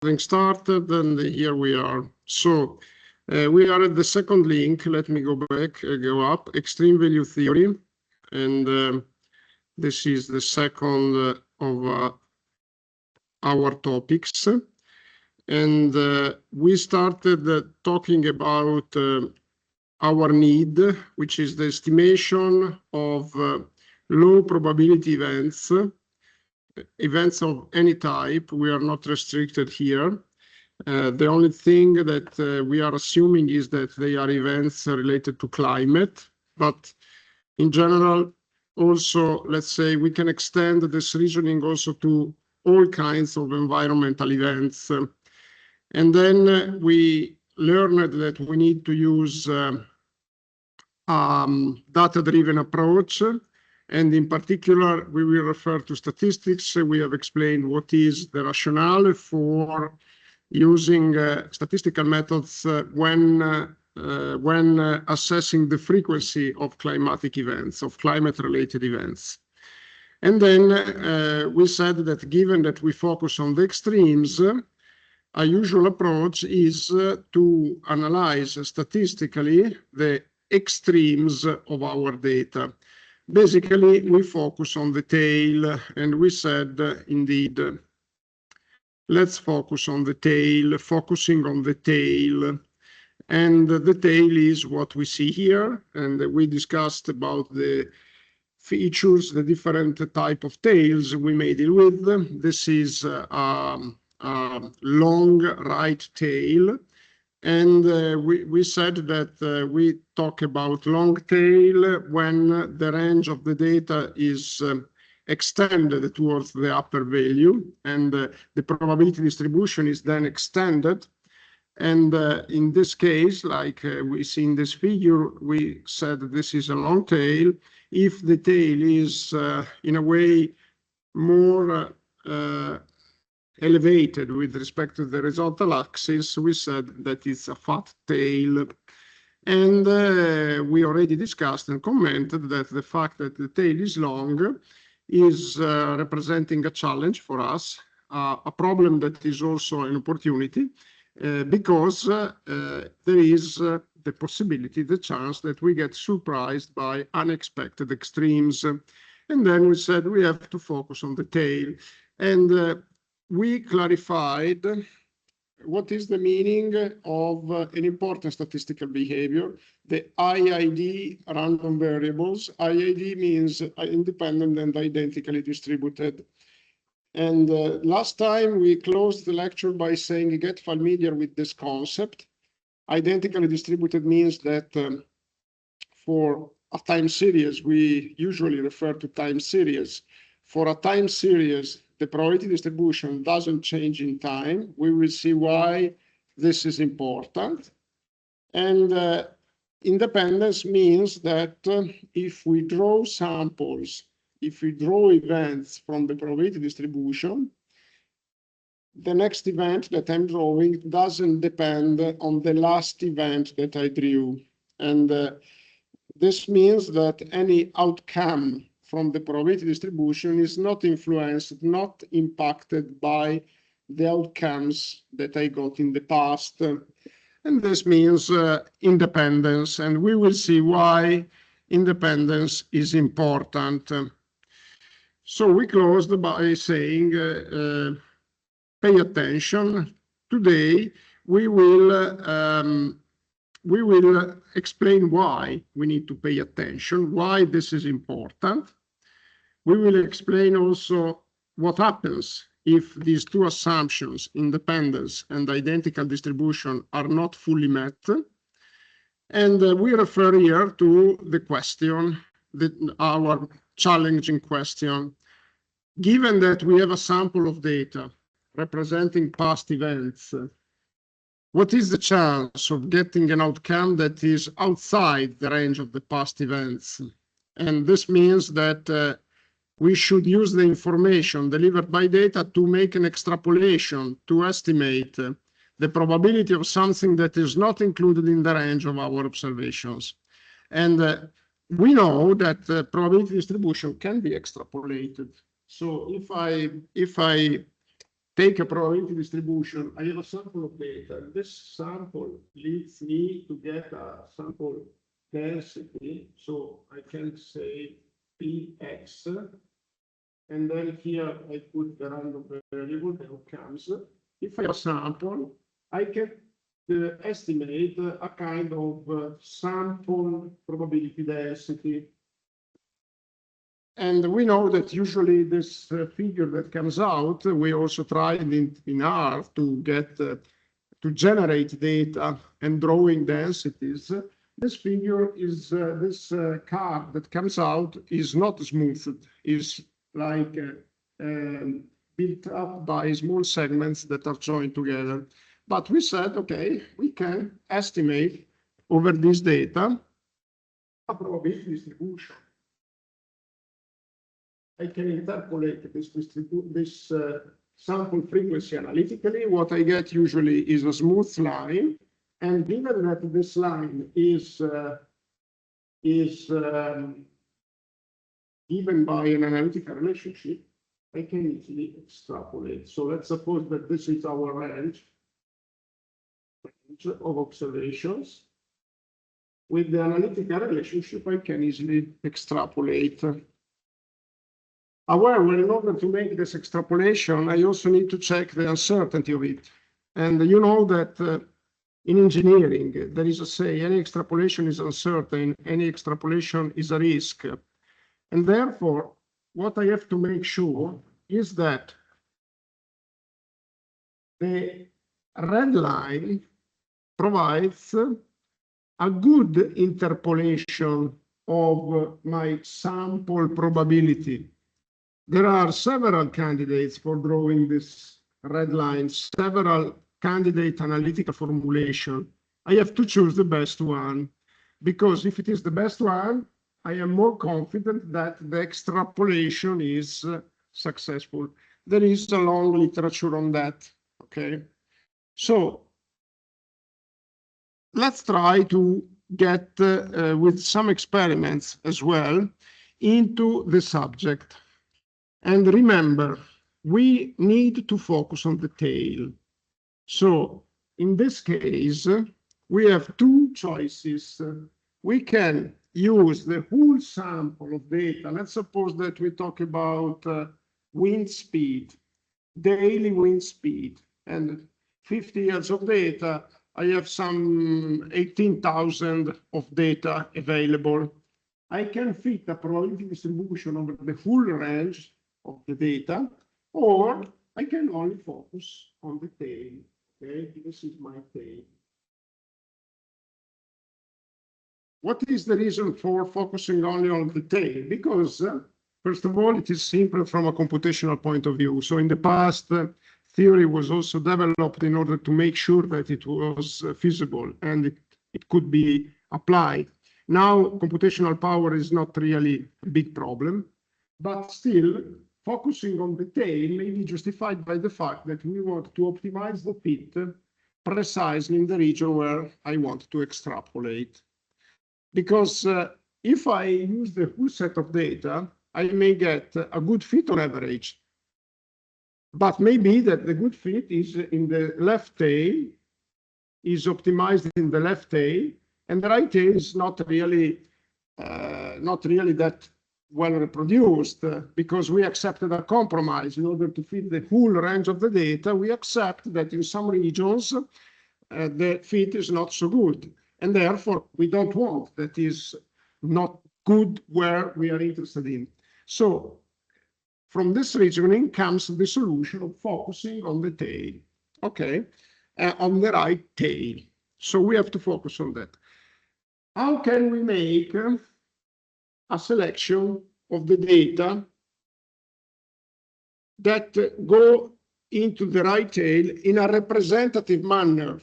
Having started, and here we are. So we are at the second link. Let me go back, go up. Extreme value theory, and this is the second of our topics. And we started talking about our need, which is the estimation of low probability events of any type. We are not restricted here. The only thing that we are assuming is that they are events related to climate, but in general, also, let's say we can extend this reasoning also to all kinds of environmental events. And then we learned that we need to use data-driven approach. And in particular, we will refer to statistics. We have explained what is the rationale for using statistical methods when assessing the frequency of climatic events, of climate-related events. And then we said that given that we focus on the extremes, a usual approach is to analyze statistically the extremes of our data. Basically, we focus on the tail, and we said, indeed, let's focus on the tail, focusing on the tail. And the tail is what we see here, and we discussed about the features, the different type of tails we may deal with. This is a long right tail. And we said that we talk about long tail when the range of the data is extended towards the upper value, and the probability distribution is then extended. And in this case, like we see in this figure, we said this is a long tail. If the tail is in a way more elevated with respect to the horizontal axis, we said that it's a fat tail. And we already discussed and commented that the fact that the tail is long is representing a challenge for us, a problem that is also an opportunity, because there is the possibility, the chance that we get surprised by unexpected extremes. And then we said we have to focus on the tail. And we clarified what is the meaning of an important statistical behavior, the IID random variables. IID means independent and identically distributed. And last time we closed the lecture by saying get familiar with this concept. Identically distributed means that for a time series, we usually refer to time series. For a time series, the probability distribution doesn't change in time. We will see why this is important. And independence means that if we draw samples, if we draw events from the probability distribution, the next event that I'm drawing doesn't depend on the last event that I drew. And this means that any outcome from the probability distribution is not influenced, not impacted by the outcomes that I got in the past. And this means independence, and we will see why independence is important. So we closed by saying, pay attention. Today, we will explain why we need to pay attention, why this is important. We will explain also what happens if these two assumptions, independence and identical distribution, are not fully met. And we refer here to the question, our challenging question. Given that we have a sample of data representing past events, what is the chance of getting an outcome that is outside the range of the past events? And this means that we should use the information delivered by data to make an extrapolation, to estimate the probability of something that is not included in the range of our observations. And we know that probability distribution can be extrapolated. So if I take a probability distribution. I have a sample of data. This sample leads me to get a sample density. So I can say Px, and then here I put the random variable that comes. If I have a sample, I can estimate a kind of sample probability density. And we know that usually this figure that comes out, we also tried in R to get to generate data and drawing densities. This figure is this curve that comes out is not smooth, is like built up by small segments that are joined together. But we said, okay, we can estimate over this data a probability distribution. I can interpolate this sample frequency analytically. What I get usually is a smooth line, and given that this line is given by an analytical relationship, I can easily extrapolate. So let's suppose that this is our range of observations. With the analytical relationship, I can easily extrapolate. However, in order to make this extrapolation, I also need to check the uncertainty of it. And you know that in engineering, there is a say, any extrapolation is uncertain, any extrapolation is a risk. And therefore, what I have to make sure is that the red line provides a good interpolation of my sample probability. There are several candidates for drawing this red line, several candidate analytical formulation. I have to choose the best one, because if it is the best one, I am more confident that the extrapolation is successful. There is a long literature on that, okay? So let's try to get, with some experiments as well, into the subject. And remember, we need to focus on the tail. So in this case, we have two choices. We can use the whole sample of data. Let's suppose that we talk about wind speed, daily wind speed, and 50 years of data. I have some 18,000 of data available. I can fit a probability distribution over the full range of the data, or I can only focus on the tail. Okay, this is my tail. What is the reason for focusing only on the tail? Because, first of all, it is simpler from a computational point of view. So in the past, theory was also developed in order to make sure that it was feasible and it could be applied. Now, computational power is not really a big problem, but still, focusing on the tail may be justified by the fact that we want to optimize the fit precisely in the region where I want to extrapolate. Because if I use the full set of data, I may get a good fit on average. But maybe that the good fit is in the left tail, is optimized in the left tail, and the right tail is not really that well reproduced, because we accepted a compromise in order to fit the full range of the data. We accept that in some regions the fit is not so good, and therefore we don't want that is not good where we are interested in. So from this reasoning comes the solution of focusing on the tail, okay, on the right tail. So we have to focus on that. How can we make a selection of the data that go into the right tail in a representative manner?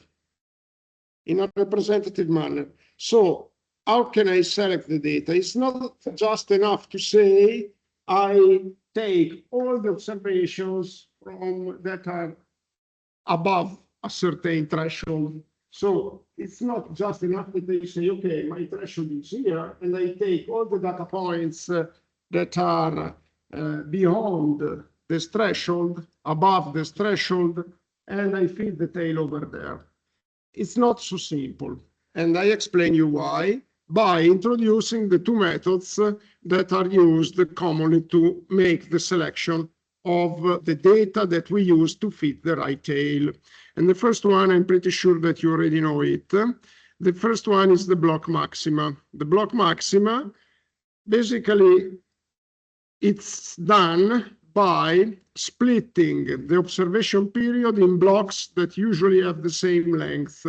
So how can I select the data? It's not just enough to say I take all the observations from that are above a certain threshold. So it's not just enough that they say, okay, my threshold is here, and I take all the data points that are beyond this threshold, above this threshold, and I feed the tail over there. It's not so simple. And I explain you why by introducing the two methods that are used commonly to make the selection of the data that we use to fit the right tail. And the first one, I'm pretty sure that you already know it. The first one is the block maxima. The block maxima, basically, it's done by splitting the observation period in blocks that usually have the same length.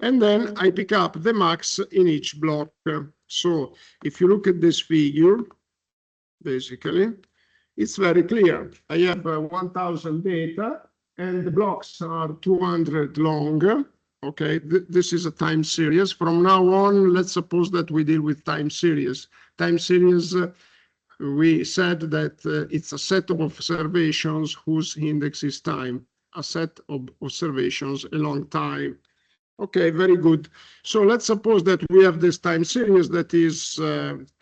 And then I pick up the max in each block. So if you look at this figure, basically, it's very clear. I have 1,000 data, and the blocks are 200 long. Okay, this is a time series. From now on, let's suppose that we deal with time series. Time series, we said that it's a set of observations whose index is time, a set of observations along time. Okay, very good. So let's suppose that we have this time series that is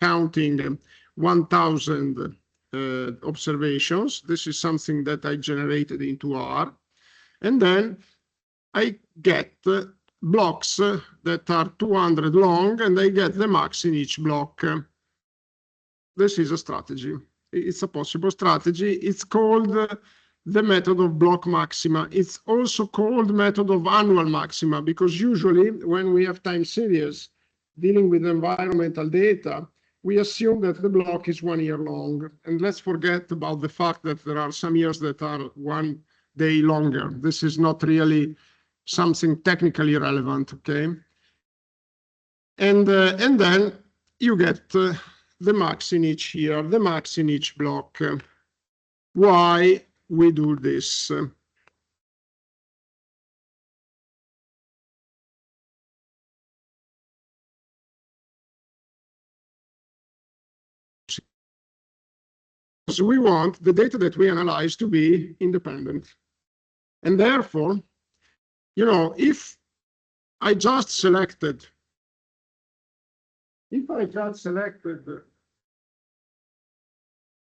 counting 1,000 observations. This is something that I generated into R. And then I get blocks that are 200 long, and I get the max in each block. This is a strategy. It's a possible strategy. It's called the method of block maxima. It's also called method of annual maxima, because usually when we have time series dealing with environmental data, we assume that the block is 1 year long. And let's forget about the fact that there are some years that are 1 day longer. This is not really something technically relevant, okay? And then you get the max in each year, the max in each block. Why we do this? So we want the data that we analyze to be independent. And therefore, you know, if I just selected the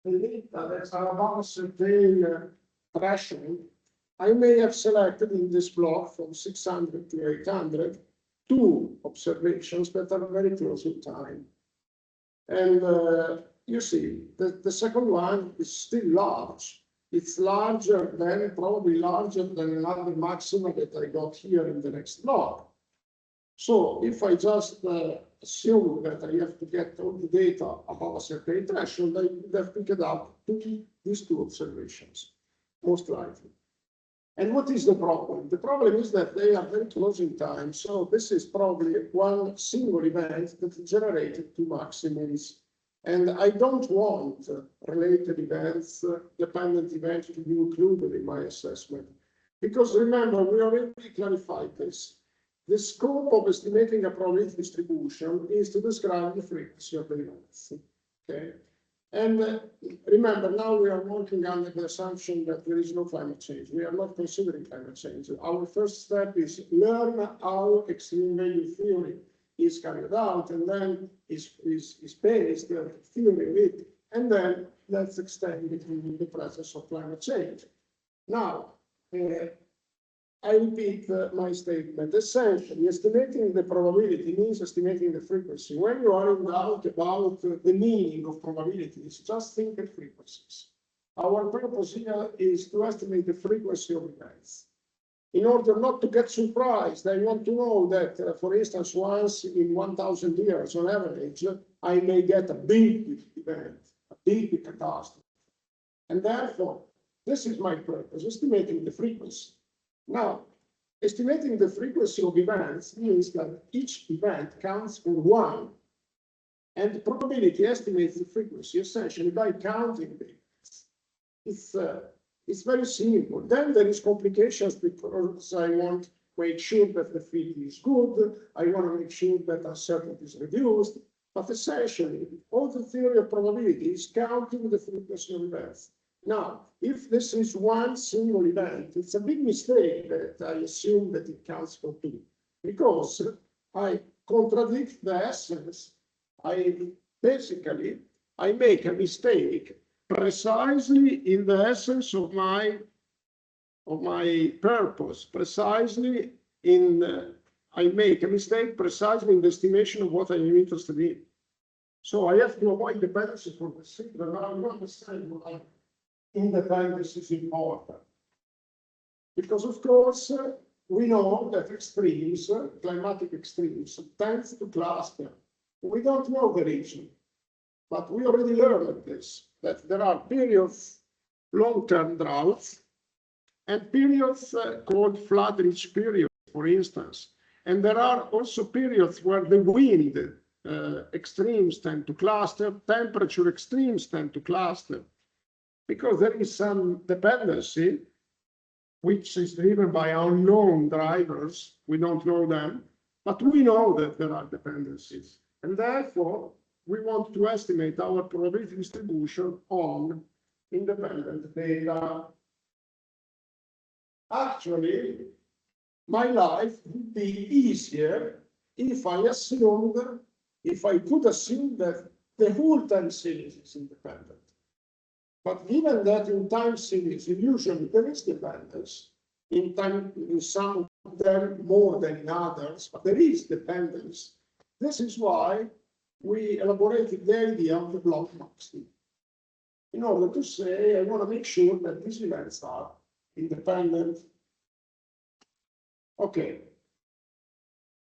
data that are above a certain threshold, I may have selected in this block from 600 to 800 two observations that are very close in time. And you see, the second one is still large. It's larger than, probably larger than another maxima that I got here in the next block. So if I just assume that I have to get all the data above a certain threshold, I would have picked up these two observations, most likely. And what is the problem? The problem is that they are very close in time. So this is probably one single event that generated two maximums. And I don't want related events, dependent events to be included in my assessment. Because remember, we already clarified this. The scope of estimating a probability distribution is to describe the frequency of the events. Okay? And remember, now we are working under the assumption that there is no climate change. We are not considering climate change. Our first step is learn how extreme value theory is carried out, and then is based the theory of it, and then let's extend it in the presence of climate change. Now, I repeat my statement. Essentially, estimating the probability means estimating the frequency. When you are in doubt about the meaning of probabilities, just think of frequencies. Our purpose here is to estimate the frequency of events. In order not to get surprised, I want to know that, for instance, once in 1,000 years on average, I may get a big event, a big catastrophe. And therefore, this is my purpose, estimating the frequency. Now, estimating the frequency of events means that each event counts for one, and the probability estimates the frequency essentially by counting the events. It's very simple. Then there is complications because I want to make sure that the fit is good. I want to make sure that uncertainty is reduced. But essentially, all the theory of probability is counting the frequency of events. Now, if this is one single event, it's a big mistake that I assume that it counts for two, because I contradict the essence. I make a mistake precisely in the essence of my purpose, precisely in I make a mistake precisely in the estimation of what I am interested in. So I have to avoid dependency for the sake that I don't understand why independence is important. Because of course, we know that extremes, climatic extremes, tend to cluster. We don't know the reason, but we already learned this, that there are periods, long-term droughts, and periods called flood-rich periods, for instance. And there are also periods where the wind extremes tend to cluster, temperature extremes tend to cluster, because there is some dependency which is driven by unknown drivers. We don't know them, but we know that there are dependencies. And therefore, we want to estimate our probability distribution on independent data. Actually, my life would be easier if I could assume that the whole time series is independent. But given that in time series, usually there is dependence, in some of them more than in others, but there is dependence. This is why we elaborated the idea of the block maximum, in order to say, I want to make sure that these events are independent. Okay.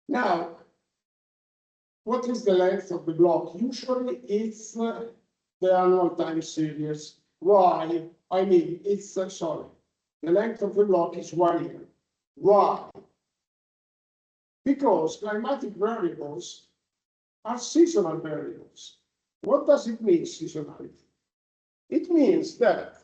Now, what is the length of the block? Usually it's the annual time series. Why? I mean, it's, sorry, the length of the block is 1 year. Why? Because climatic variables are seasonal variables. What does it mean, seasonality? It means that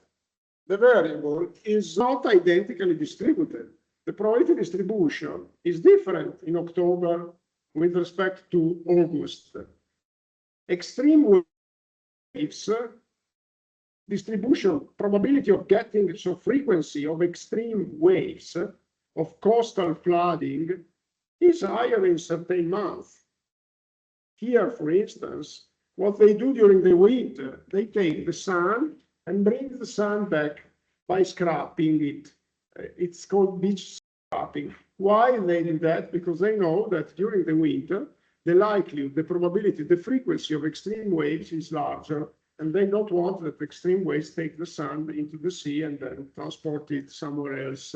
the variable is not identically distributed. The probability distribution is different in October with respect to August. Extreme waves, distribution, probability of getting, so frequency of extreme waves, of coastal flooding, is higher in certain months. Here, for instance, what they do during the winter, they take the sun and bring the sun back by scrapping it. It's called beach scrapping. Why they do that? Because they know that during the winter, the likelihood, the probability, the frequency of extreme waves is larger, and they don't want that extreme waves take the sun into the sea and then transport it somewhere else.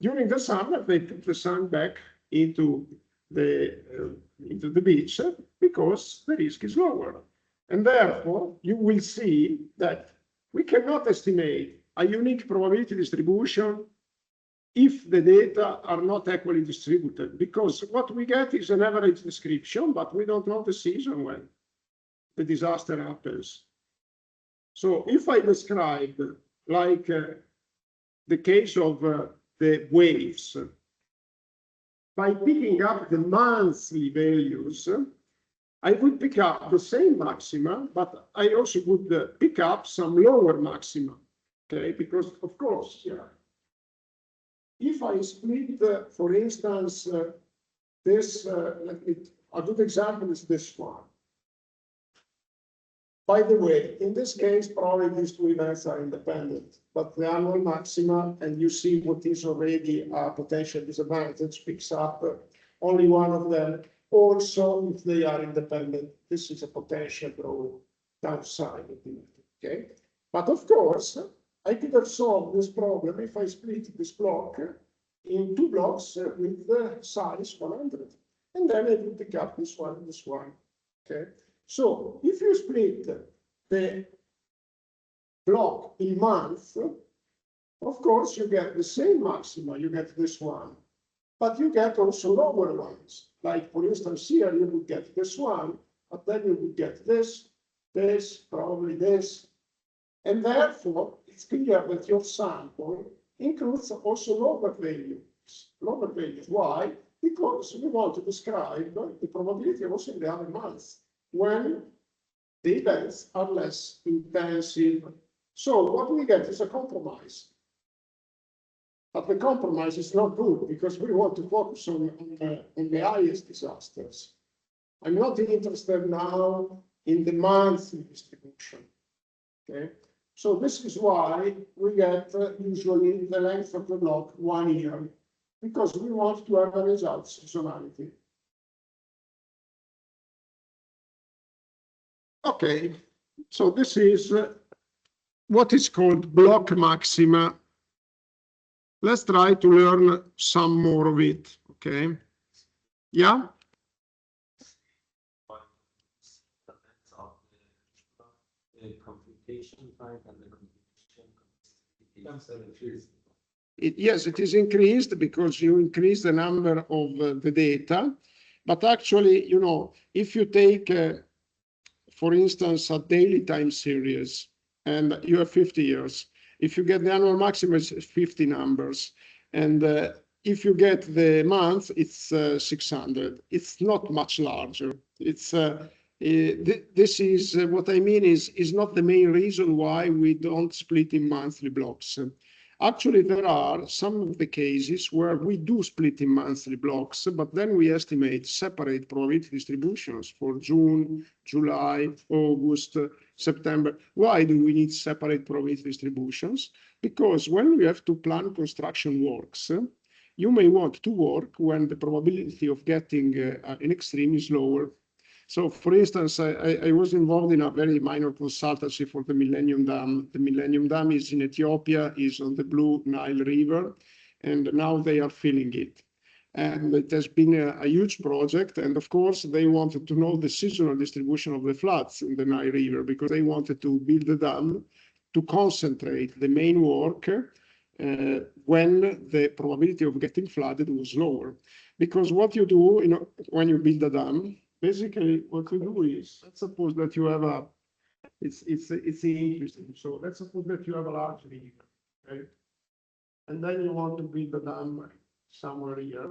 During the summer, they put the sun back into the beach because the risk is lower. And therefore, you will see that we cannot estimate a unique probability distribution if the data are not equally distributed, because what we get is an average description, but we don't know the season when the disaster happens. So if I describe, like the case of the waves, by picking up the monthly values, I would pick up the same maxima, but I also would pick up some lower maxima, okay? Because of course, yeah, if I split, for instance, this, a good example is this one. By the way, in this case, probably these two events are independent, but the annual maxima, and you see what is already a potential disadvantage, picks up only one of them. Also, if they are independent, this is a potential downside, okay? But of course, I could have solved this problem if I split this block in two blocks with the size 100. And then I would pick up this one, okay? So if you split the block in months, of course, you get the same maxima, you get this one, but you get also lower ones. Like, for instance, here you would get this one, but then you would get this, probably this. And therefore, it's clear that your sample includes also lower values. Why? Because we want to describe the probability also in the other months, when the events are less intensive. So what we get is a compromise. But the compromise is not good because we want to focus on the highest disasters. I'm not interested now in the monthly distribution. Okay, so this is why we get usually the length of the block 1 year, because we want to have a result seasonality. Okay, so this is what is called block maxima. Let's try to learn some more of it, okay? Yeah? Computation time and the computation. Yes, it is increased because you increase the number of the data. But actually, you know, if you take, for instance, a daily time series and you have 50 years, if you get the annual maximum, it's 50 numbers. And if you get the month, it's 600. It's not much larger. It's this is what I mean is not the main reason why we don't split in monthly blocks. Actually, there are some of the cases where we do split in monthly blocks, but then we estimate separate probability distributions for June, July, August, September. Why do we need separate probability distributions? Because when we have to plan construction works, you may want to work when the probability of getting an extreme is lower. So, for instance, I was involved in a very minor consultancy for the Millennium Dam. The Millennium Dam is in Ethiopia, is on the Blue Nile River, and now they are filling it. And it has been a huge project. And of course, they wanted to know the seasonal distribution of the floods in the Nile River because they wanted to build the dam to concentrate the main work when the probability of getting flooded was lower. Because what you do, you know, when you build a dam, basically what you do is, let's suppose that you have a, it's interesting. So let's suppose that you have a large river, right? And then you want to build a dam somewhere here.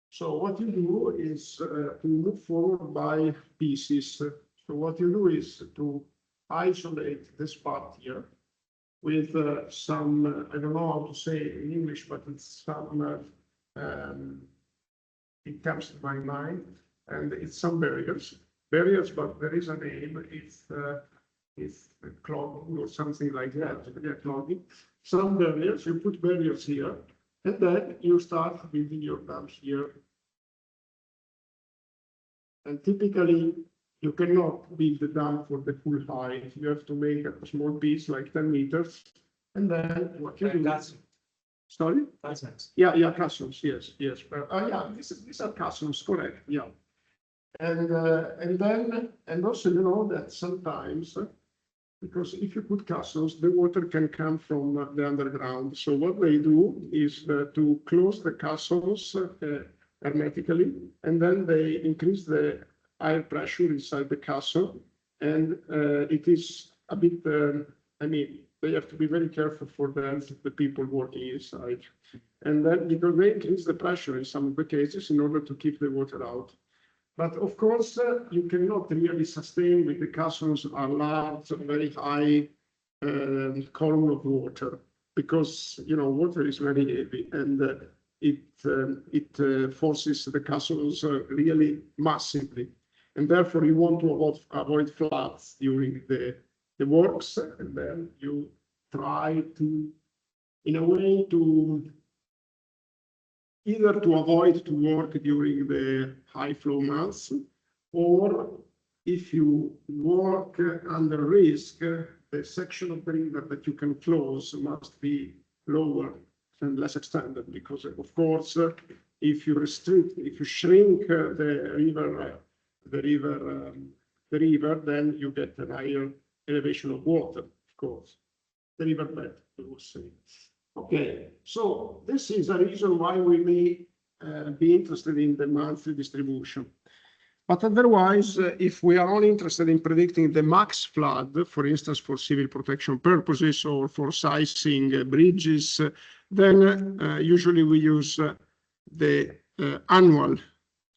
So what you do is to move forward by pieces. So what you do is to isolate this part here with some, I don't know how to say in English, but it's some, it comes to my mind, and it's some barriers, but there is a name, it's clogging or something like that, yeah, clogging. Some barriers, you put barriers here, and then you start building your dams here. And typically, you cannot build the dam for the full height. You have to make a small piece, like 10 meters, and then what you do. Sorry? Yeah, castles, yes. Yeah, these are castles, correct, yeah. And then, and also, you know, that sometimes, because if you put castles, the water can come from the underground. So what they do is to close the castles hermetically, and then they increase the air pressure inside the castle. And it is a bit, I mean, they have to be very careful for the people working inside. And then because they increase the pressure in some of the cases in order to keep the water out. But of course, you cannot really sustain with the castles a large, very high column of water because, you know, water is very heavy and it forces the castles really massively. And therefore, you want to avoid floods during the works, and then you try to, in a way, to either to avoid to work during the high flow months, or if you work under risk, the section of the river that you can close must be lower and less extended, because of course, if you shrink the river, then you get a higher elevation of water, of course, the river bed, we will say. Okay, so this is a reason why we may be interested in the monthly distribution. But otherwise, if we are only interested in predicting the max flood, for instance, for civil protection purposes or for sizing bridges, then usually we use the annual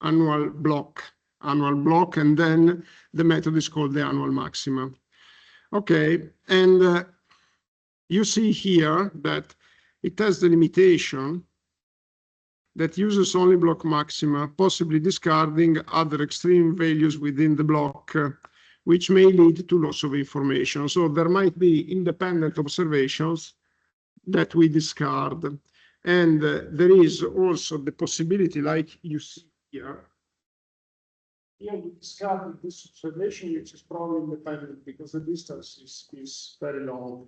block, and then the method is called the annual maxima. Okay, and you see here that it has the limitation that uses only block maxima, possibly discarding other extreme values within the block which may lead to loss of information. So there might be independent observations that we discard. And there is also the possibility, like you see here, we discard this observation, which is probably independent because the distance is very long.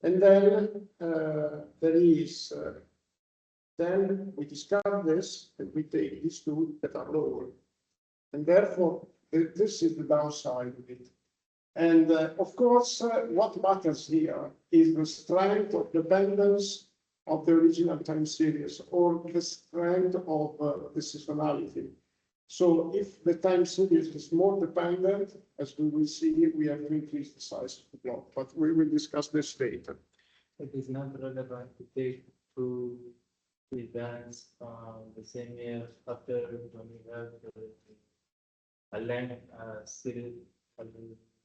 And then there is, then we discard this and we take these two that are lower. And therefore, this is the downside of it. And of course, what matters here is the strength of dependence of the original time series or the strength of the seasonality. So if the time series is more dependent, as we will see, we have to increase the size of the block, but we will discuss this later. It is not relevant to take two events the same year after when you have a length series, a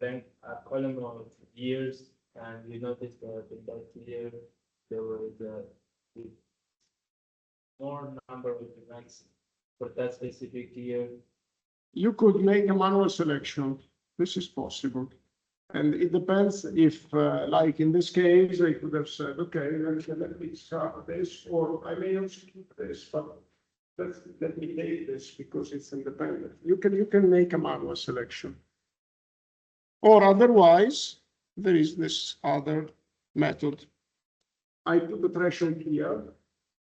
length, a column of years, and you notice that in that year there was a more number of events for that specific year. You could make a manual selection. This is possible. And it depends if, like in this case, I could have said, okay, let me start this, or I may also keep this, but let me take this because it's independent. You can make a manual selection. Or otherwise, there is this other method. I put the threshold here,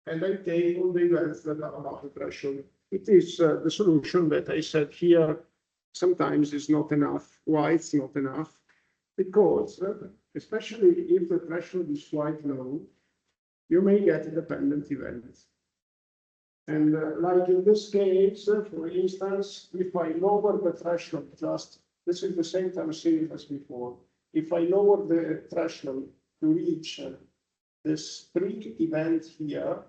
and I take all the events that are above the threshold. It is the solution that I said here sometimes is not enough. Why it's not enough? Because especially if the threshold is quite low, you may get dependent events. And like in this case, for instance, if I lower the threshold just, this is the same time series as before. If I lower the threshold to reach this spring event here,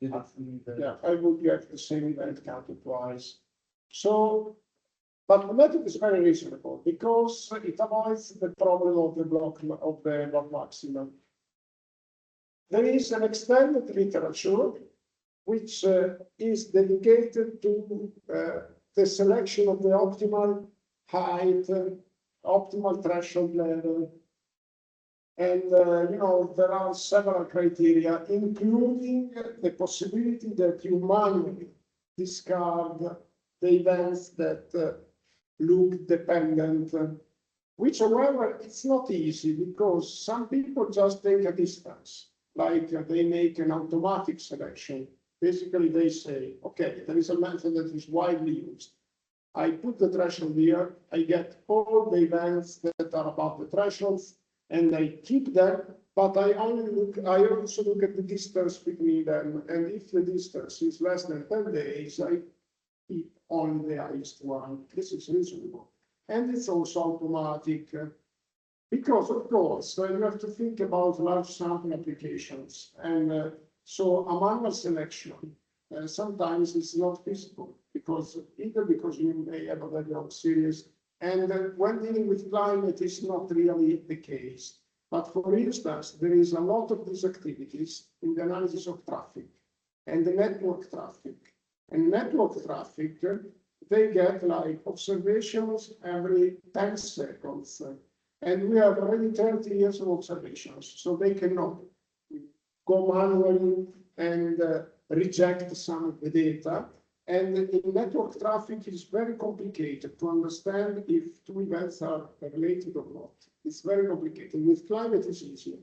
yeah, I would get the same event counted twice. So, but the method is very reasonable because it avoids the problem of the block maximum. There is an extended literature which is dedicated to the selection of the optimal height, optimal threshold level. And, there are several criteria, including the possibility that you manually discard the events that look dependent, which, however, it's not easy because some people just take a distance, like they make an automatic selection. Basically, they say, okay, there is a method that is widely used. I put the threshold here, I get all the events that are above the thresholds, and I keep them, but I also look at the distance between them. And if the distance is less than 10 days, I keep only the highest one. This is reasonable. And it's also automatic. Because, of course, you have to think about large sample applications. And so a manual selection sometimes is not feasible, because either because you may have a very long series, and when dealing with climate, it's not really the case. But for instance, there is a lot of these activities in the analysis of traffic and the network traffic. And network traffic, they get like observations every 10 seconds. And we have already 30 years of observations, so they cannot go manually and reject some of the data. And in network traffic, it's very complicated to understand if two events are related or not. It's very complicated. With climate, it's easier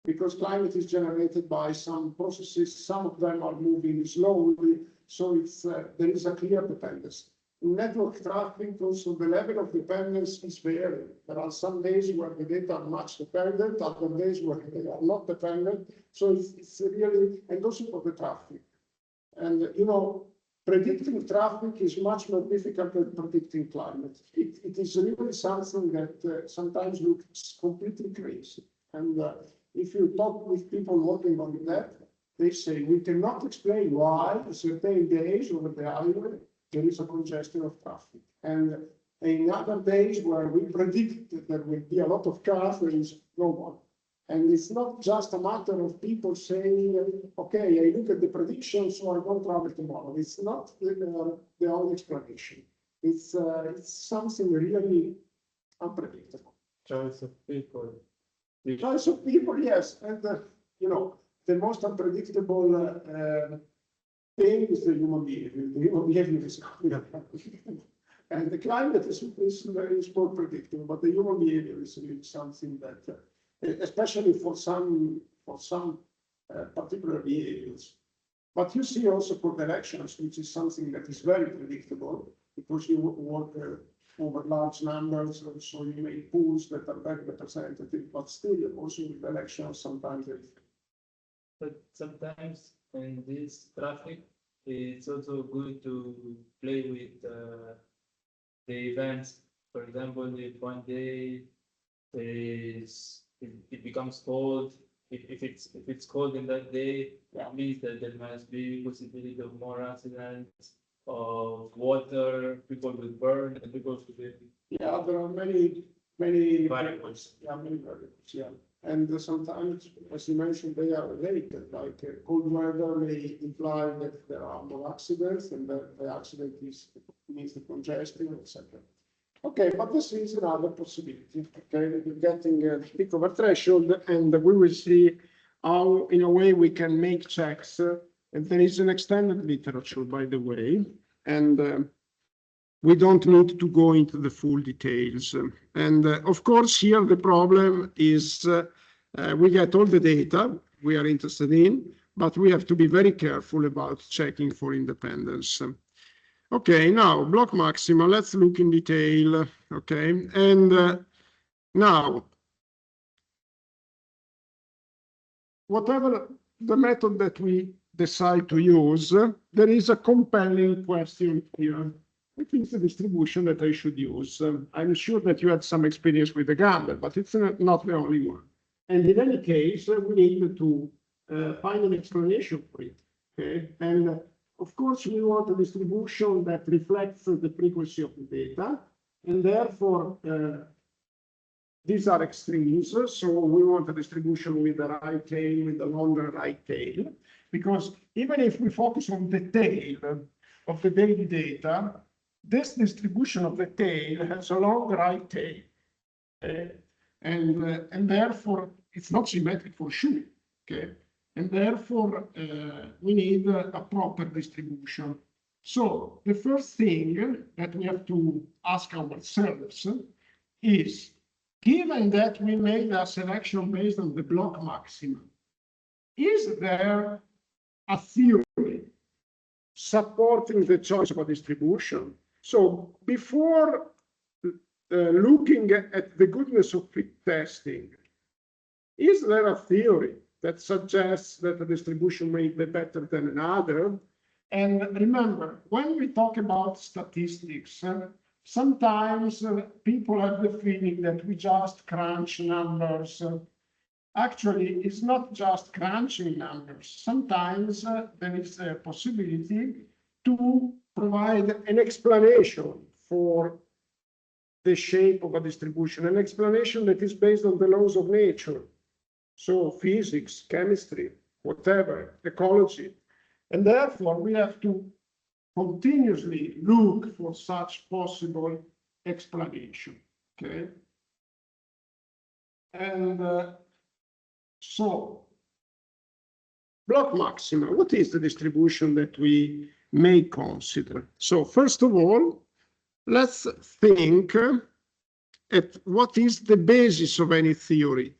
because climate is generated by some processes. Some of them are moving slowly, so it's there is a clear dependency. In network traffic, also the level of dependence is varying. There are some days where the data are much dependent, other days where they are not dependent. So it's really, and also for the traffic. And, predicting traffic is much more difficult than predicting climate. It is really something that sometimes looks completely crazy. And if you talk with people working on that, they say, we cannot explain why certain days over the highway, there is a congestion of traffic. And in other days where we predict that there will be a lot of cars, there is no one. And it's not just a matter of people saying, okay, I look at the prediction, so I don't travel tomorrow. It's not the only explanation. It's something really unpredictable. Choice of people. Choice of people, yes, and you know, the most unpredictable thing is the human behavior. The human behavior is and the climate is more predictable, but the human behavior is really something that, especially for some particular behaviors. But you see also for directions, which is something that is very predictable because you work over large numbers, so you make pools that are very representative, but still also with elections sometimes. But sometimes in this traffic, it's also good to play with the events. For example, if one day it becomes cold, if it's cold in that day, that means that there must be possibility of more accidents, of water, people will burn, and people will be. Yeah, there are many Variables. Yeah, many variables. Yeah, and sometimes, as you mentioned, they are related. Like cold weather may imply that there are more accidents, and that the accident means the congestion, etc. Okay, but this is another possibility. Okay, we're getting a peak over threshold, and we will see how, in a way, we can make checks. And there is an extended literature, by the way, and we don't need to go into the full details. And of course, here the problem is we get all the data we are interested in, but we have to be very careful about checking for independence. Okay, now block maxima, let's look in detail. Okay, and now, whatever the method that we decide to use, there is a compelling question here. What is the distribution that I should use? I'm sure that you had some experience with the Gamble, but it's not the only one. And in any case, we need to find an explanation for it. Okay, and of course, we want a distribution that reflects the frequency of the data, and therefore these are extremes. So we want a distribution with the right tail, with the longer right tail, because even if we focus on the tail of the daily data, this distribution of the tail has a long right tail, and therefore it's not symmetric for sure. Okay, and therefore we need a proper distribution. So the first thing that we have to ask ourselves is, given that we made a selection based on the block maximum, is there a theory supporting the choice of a distribution? So before looking at the goodness of fit testing, is there a theory that suggests that a distribution may be better than another? And remember, when we talk about statistics, sometimes people have the feeling that we just crunch numbers. Actually, it's not just crunching numbers. Sometimes there is a possibility to provide an explanation for the shape of a distribution, an explanation that is based on the laws of nature. So physics, chemistry, whatever, ecology. And therefore, we have to continuously look for such possible explanation, okay? And so, block maxima, what is the distribution that we may consider? So first of all, let's think at what is the basis of any theory.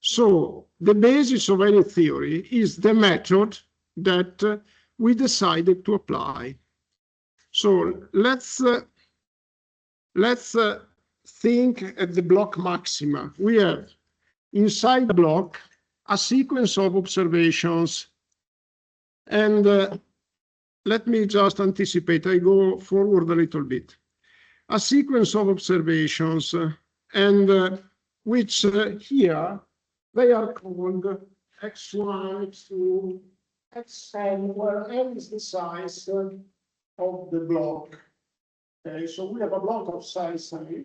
So the basis of any theory is the method that we decided to apply. So let's think at the block maxima. We have inside the block a sequence of observations, and let me just anticipate. I go forward a little bit. A sequence of observations, and which here they are called x1, x2, xn, where n is the size of the block. Okay, so we have a block of size n,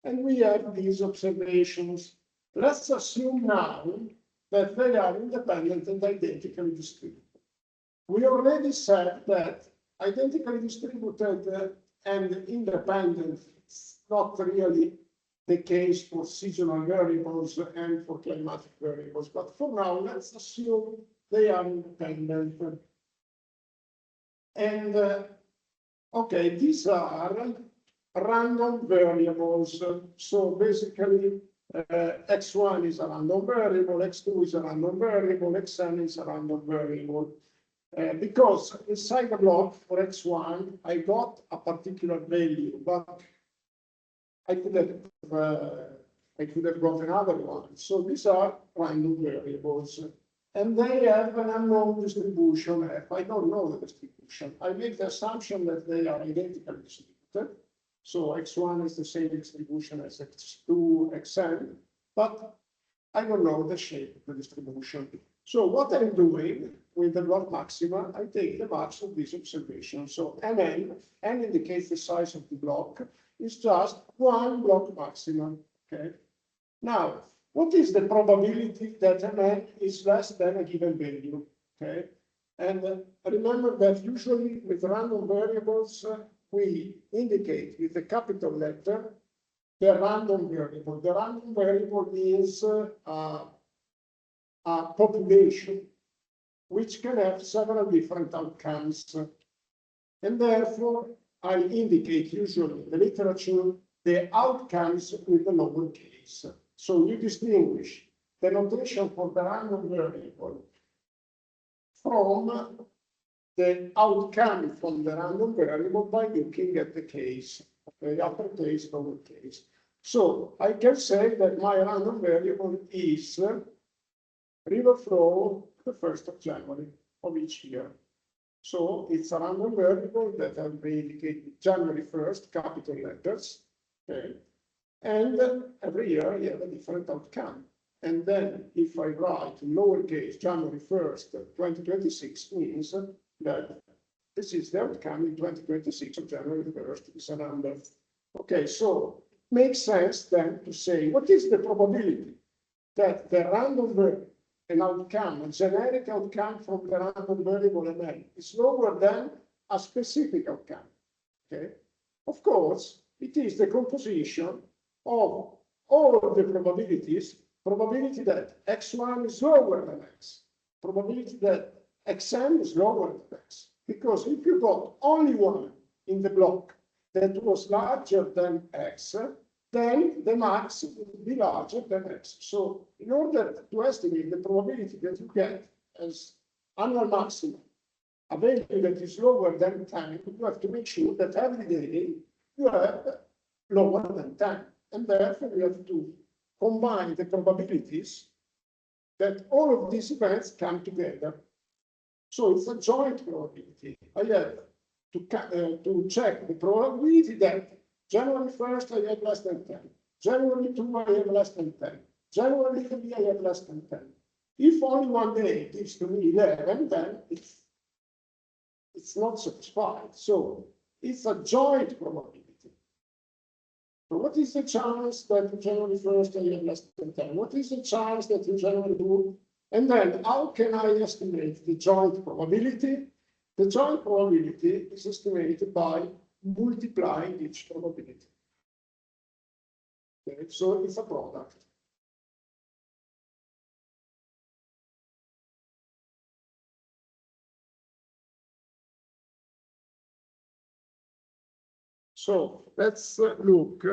and we have these observations. Let's assume now that they are independent and identically distributed. We already said that identically distributed and independent is not really the case for seasonal variables and for climatic variables. But for now, let's assume they are independent. And okay, these are random variables. So basically, x1 is a random variable, x2 is a random variable, xn is a random variable. Because inside the block for x1, I got a particular value, but I could have got another one. So these are random variables. And they have an unknown distribution f. I don't know the distribution. I make the assumption that they are identically distributed. So x1 is the same distribution as x2, xn, but I don't know the shape of the distribution. So what I'm doing with the block maxima, I take the max of this observation. So Mn indicates the size of the block, is just one block maximum. Okay. Now, what is the probability that Mn is less than a given value? Okay. And remember that usually with random variables, we indicate with the capital letter the random variable. The random variable is a population which can have several different outcomes. And therefore, I indicate usually in the literature the outcomes with the lowercase. So you distinguish the notation for the random variable from the outcome from the random variable by looking at the case, okay, uppercase, lowercase. So I can say that my random variable is river flow the 1st of January of each year. So it's a random variable that I will indicate January 1st, capital letters, okay? And every year you have a different outcome. And then if I write lowercase January 1st, 2026 means that this is the outcome in 2026 of January 1st is a number. Okay, so it makes sense then to say, what is the probability that the random variable, an outcome, a generic outcome from the random variable Mn is lower than a specific outcome? Okay, of course, it is the composition of all of the probabilities, probability that x1 is lower than x, probability that xn is lower than x. Because if you got only one in the block that was larger than x, then the max would be larger than x. So in order to estimate the probability that you get as annual maximum, a value that is lower than 10, you have to make sure that every day you have lower than 10. And therefore, we have to combine the probabilities that all of these events come together. So it's a joint probability. I have to check the probability that January 1st I have less than 10. January 2 I have less than 10. January 3 I have less than 10. If only one day gives to me 11, then it's not satisfied. So it's a joint probability. So what is the chance that in January 1st I have less than 10? What is the chance that in January 2? And then how can I estimate the joint probability? The joint probability is estimated by multiplying each probability. Okay, so it's a product. So let's look.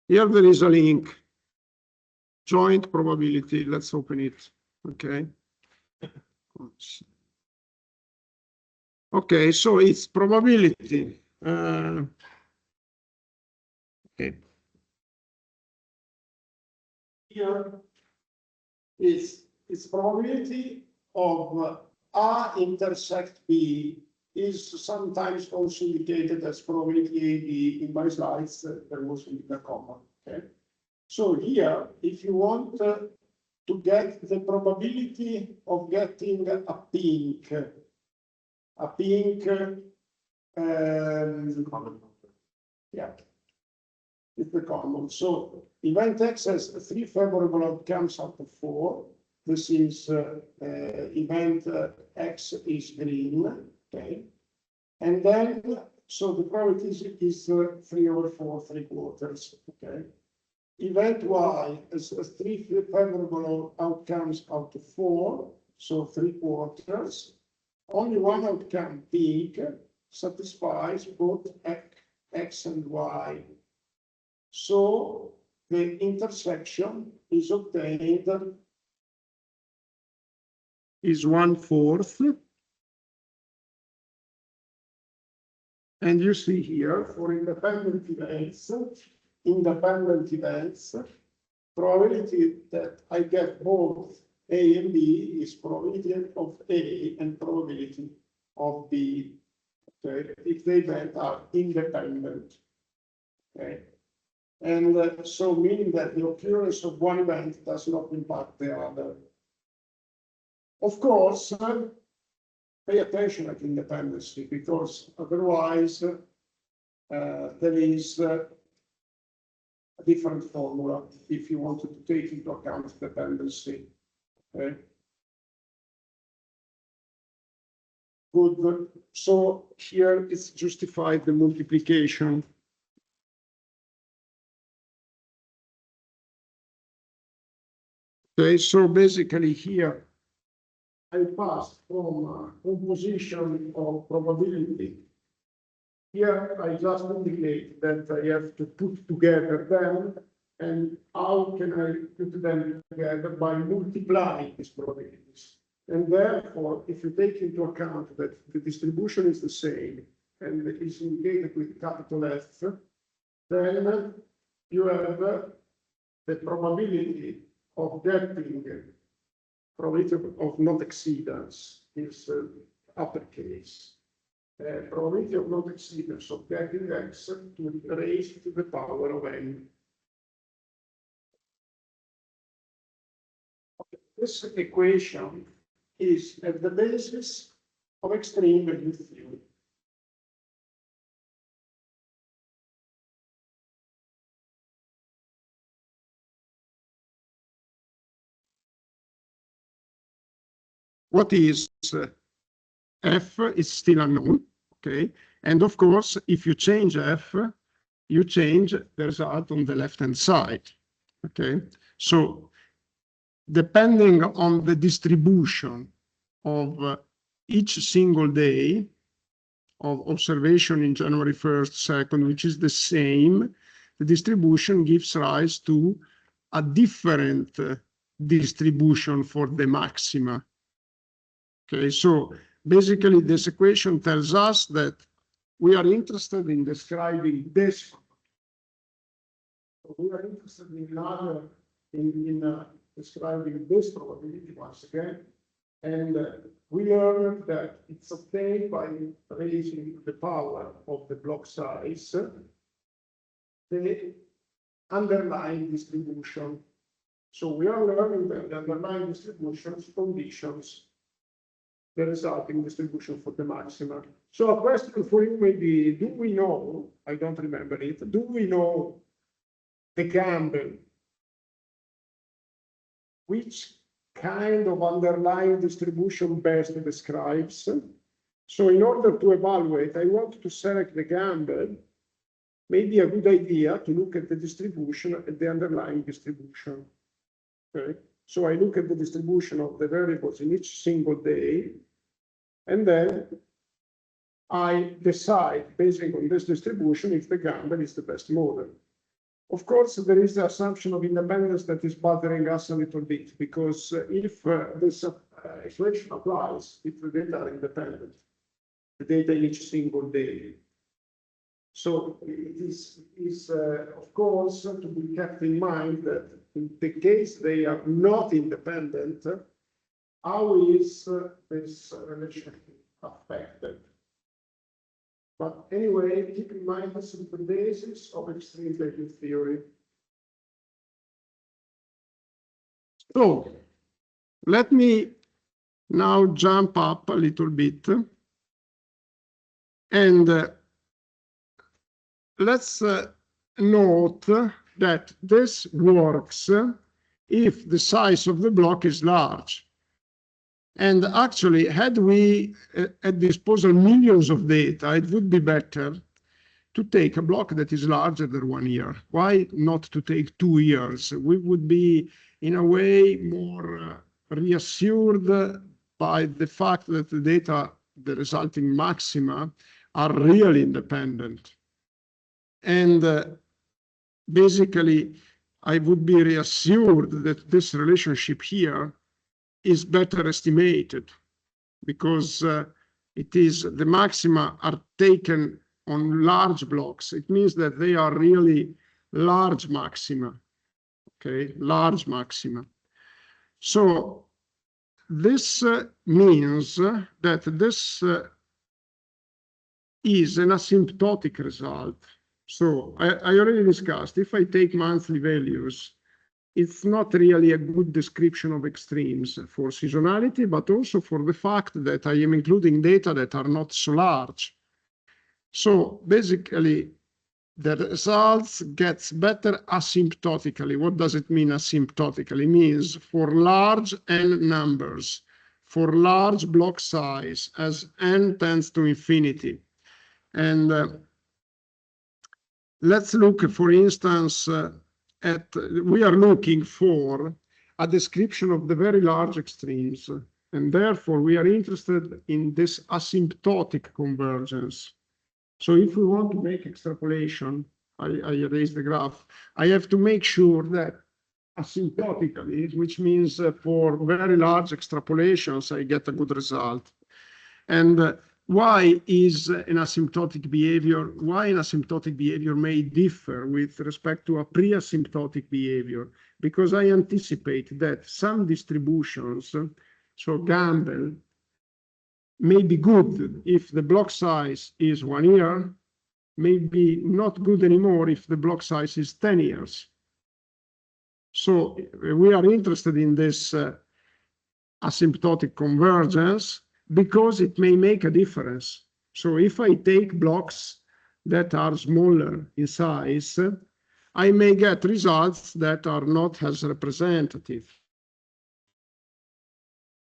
Here there is a link. Joint probability. Let's open it. Okay. Okay, so it's probability. Okay. Here is probability of A intersect B is sometimes also indicated as probability AB. In my slides, there was a comma. Okay. So here, if you want to get the probability of getting a pink, yeah, it's the common. So event X has 3 favorable outcomes out of 4. This is event X is green, okay? And then So the probability is 3/4, 3/4, okay? Event Y is 3 favorable outcomes out of 4, so 3/4. Only one outcome, big, satisfies both X and Y. So the intersection is obtained is 1/4. And you see here for independent events, probability that I get both A and B is probability of A and probability of B. Okay, if the events are independent. Okay, and so meaning that the occurrence of one event does not impact the other. Of course, pay attention at independency, because otherwise there is a different formula if you wanted to take into account dependency. Okay. Good. So here it's justified the multiplication. Okay, so basically here I pass from composition of probability. Here I just indicate that I have to put together them, and how can I put them together? By multiplying these probabilities. And therefore, if you take into account that the distribution is the same and it is indicated with capital F, then you have the probability of getting probability of not exceedance is uppercase. Probability of not exceedance of getting X to raise to the power of n. This equation is at the basis of extreme value theory. What is F is still unknown, okay? And of course, if you change F, you change the result on the left-hand side, okay? So depending on the distribution of each single day of observation in January 1st, 2nd, which is the same, the distribution gives rise to a different distribution for the maxima. Okay, so basically this equation tells us that we are interested in describing this. We are interested in describing this probability once again. And we learned that it's obtained by raising the power of the block size, the underlying distribution. So we are learning that the underlying distributions conditions the resulting distribution for the maxima. So a question for you may be, do we know, I don't remember it, do we know the gamble? Which kind of underlying distribution best describes? So in order to evaluate, I want to select the gamble. Maybe a good idea to look at the distribution at the underlying distribution. Okay. So I look at the distribution of the variables in each single day, and then I decide, based on this distribution, if the gamble is the best model. Of course, there is the assumption of independence that is bothering us a little bit, because if this equation applies, if the data are independent, the data in each single day. So it is of course, to be kept in mind that in the case they are not independent, how is this relationship affected? But anyway, keep in mind this is the basis of extreme value theory. So let me now jump up a little bit and let's note that this works if the size of the block is large. And actually, had we at disposal millions of data, it would be better to take a block that is larger than 1 year. Why not to take 2 years? We would be, in a way, more reassured by the fact that the data, the resulting maxima, are really independent. And basically, I would be reassured that this relationship here is better estimated, because it is the maxima are taken on large blocks. It means that they are really large maxima, okay, large maxima. So this means that this is an asymptotic result. So I already discussed, if I take monthly values, it's not really a good description of extremes for seasonality, but also for the fact that I am including data that are not so large. So basically, the results gets better asymptotically. What does it mean asymptotically? It means for large n numbers, for large block size, as n tends to infinity. And let's look, for instance, we are looking for a description of the very large extremes, and therefore we are interested in this asymptotic convergence. So if we want to make extrapolation, I erase the graph, I have to make sure that asymptotically, which means for very large extrapolations, I get a good result. And why is an asymptotic behavior, why an asymptotic behavior may differ with respect to a pre-asymptotic behavior? Because I anticipate that some distributions, so Gamble, may be good if the block size is 1 year, may be not good anymore if the block size is 10 years. So we are interested in this asymptotic convergence because it may make a difference. So if I take blocks that are smaller in size, I may get results that are not as representative.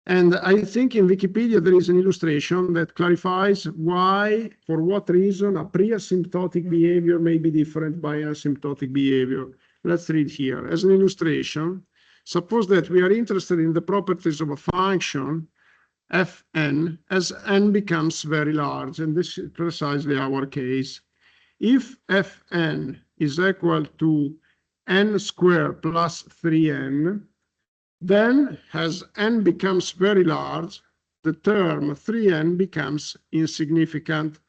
And I think in Wikipedia there is an illustration that clarifies why, for what reason, a pre-asymptotic behavior may be different by an asymptotic behavior. Let's read here. As an illustration, suppose that we are interested in the properties of a function Fn as n becomes very large, and this is precisely our case. If Fn is equal to n squared plus 3n, then as n becomes very large, the term 3n becomes insignificant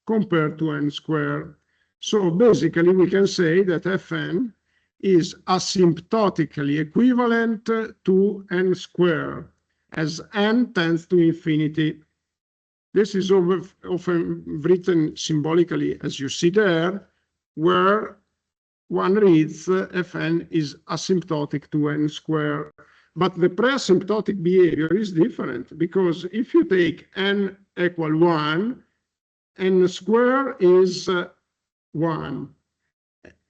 compared to n squared. So basically we can say that Fn is asymptotically equivalent to n squared as n tends to infinity. This is often written symbolically, as you see there, where one reads Fn is asymptotic to n squared. But the pre-asymptotic behavior is different, because if you take n equal 1, n squared is 1,